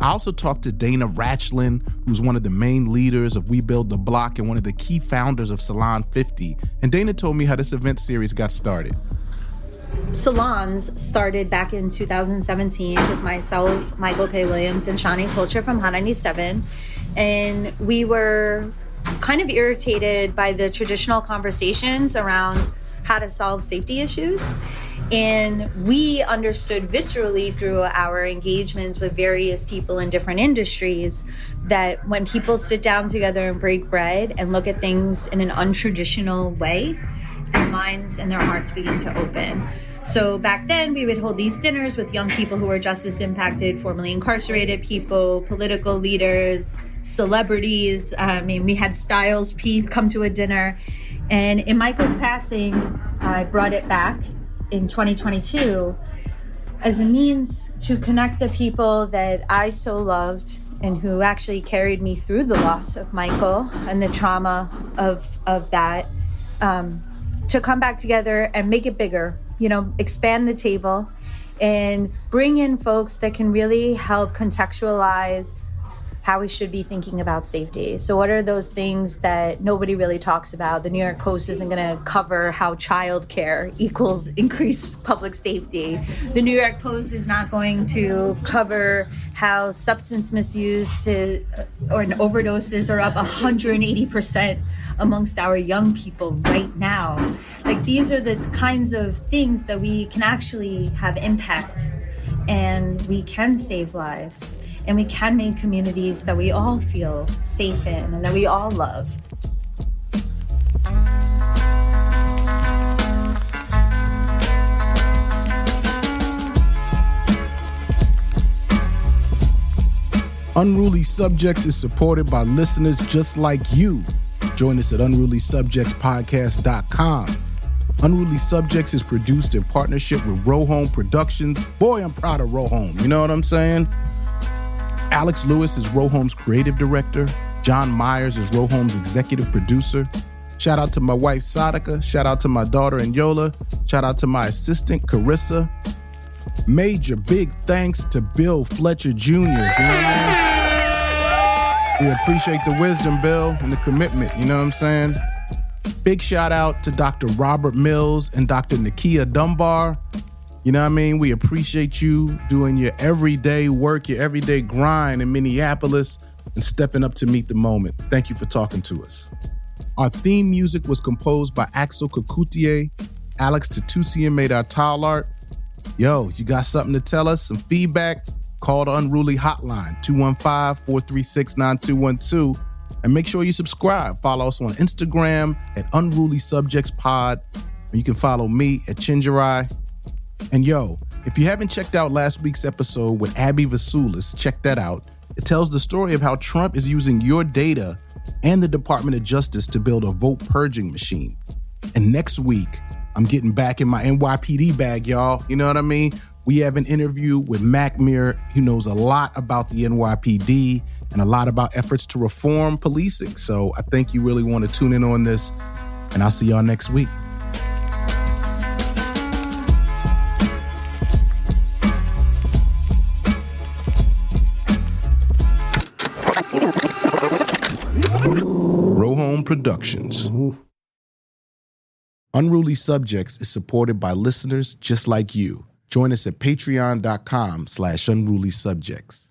I also talked to Dana Rachlin, who's one of the main leaders of We Build the Block and one of the key founders of Salon 50. And Dana told me how this event series got started. Salons started back in 2017 with myself, Michael K. Williams, and Shani Culture from Hot 97. And we were kind of irritated by the traditional conversations around how to solve safety issues. And we understood viscerally through our engagements with various people in different industries that when people sit down together and break bread and look at things in an untraditional way, their minds and their hearts begin to open. So back then, we would hold these dinners with young people who were justice impacted, formerly incarcerated people, political leaders, celebrities. We had Styles P come to a dinner. And in Michael's passing, I brought it back in 2022 as a means to connect the people that I so loved and who actually carried me through the loss of Michael and the trauma of that, to come back together and make it bigger, expand the table and bring in folks that can really help contextualize how we should be thinking about safety. So what are those things that nobody really talks about? The New York Post isn't gonna cover how childcare equals increased public safety. The New York Post is not going to cover how substance misuse or overdoses are up 180% amongst our young people right now. Like, these are the kinds of things that we can actually have impact, and we can save lives. And we can make communities that we all feel safe in and that we all love. Unruly Subjects is supported by listeners just like you. Join us at unrulysubjectspodcast.com. Unruly Subjects is produced in partnership with Rohome Productions. Boy, I'm proud of Rohome. You know what I'm saying? Alex Lewis is Rohome's creative director. John Myers is Rohome's executive producer. Shout out to my wife, Sadaka. Shout out to my daughter, Yola. Shout out to my assistant, Carissa. Major big thanks to Bill Fletcher Jr. You know what I mean? We appreciate the wisdom, Bill, and the commitment. You know what I'm saying? Big shout out to Dr. Robert Mills and Dr. Nakia Dunbar. You know what I mean? We appreciate you doing your everyday work, your everyday grind in Minneapolis, and stepping up to meet the moment. Thank you for talking to us. Our theme music was composed by Axel Kakutier. Alex Tatusian made our tile art. Yo, you got something to tell us? Some feedback? Call the Unruly Hotline, 215-436-9212. And make sure you subscribe. Follow us on Instagram at Unruly Subjects Pod. And you can follow me at Chinjarai. And yo, if you haven't checked out last week's episode with Abby Vasulis, check that out. It tells the story of how Trump is using your data and the Department of Justice to build a vote purging machine. And next week, I'm getting back in my NYPD bag, y'all. You know what I mean? We have an interview with Mac Mir, who knows a lot about the NYPD and a lot about efforts to reform policing. So I think you really want to tune in on this, and I'll see y'all next week. Rohome Productions. Unruly Subjects is supported by listeners just like you. Join us at patreon.com/unrulysubjects.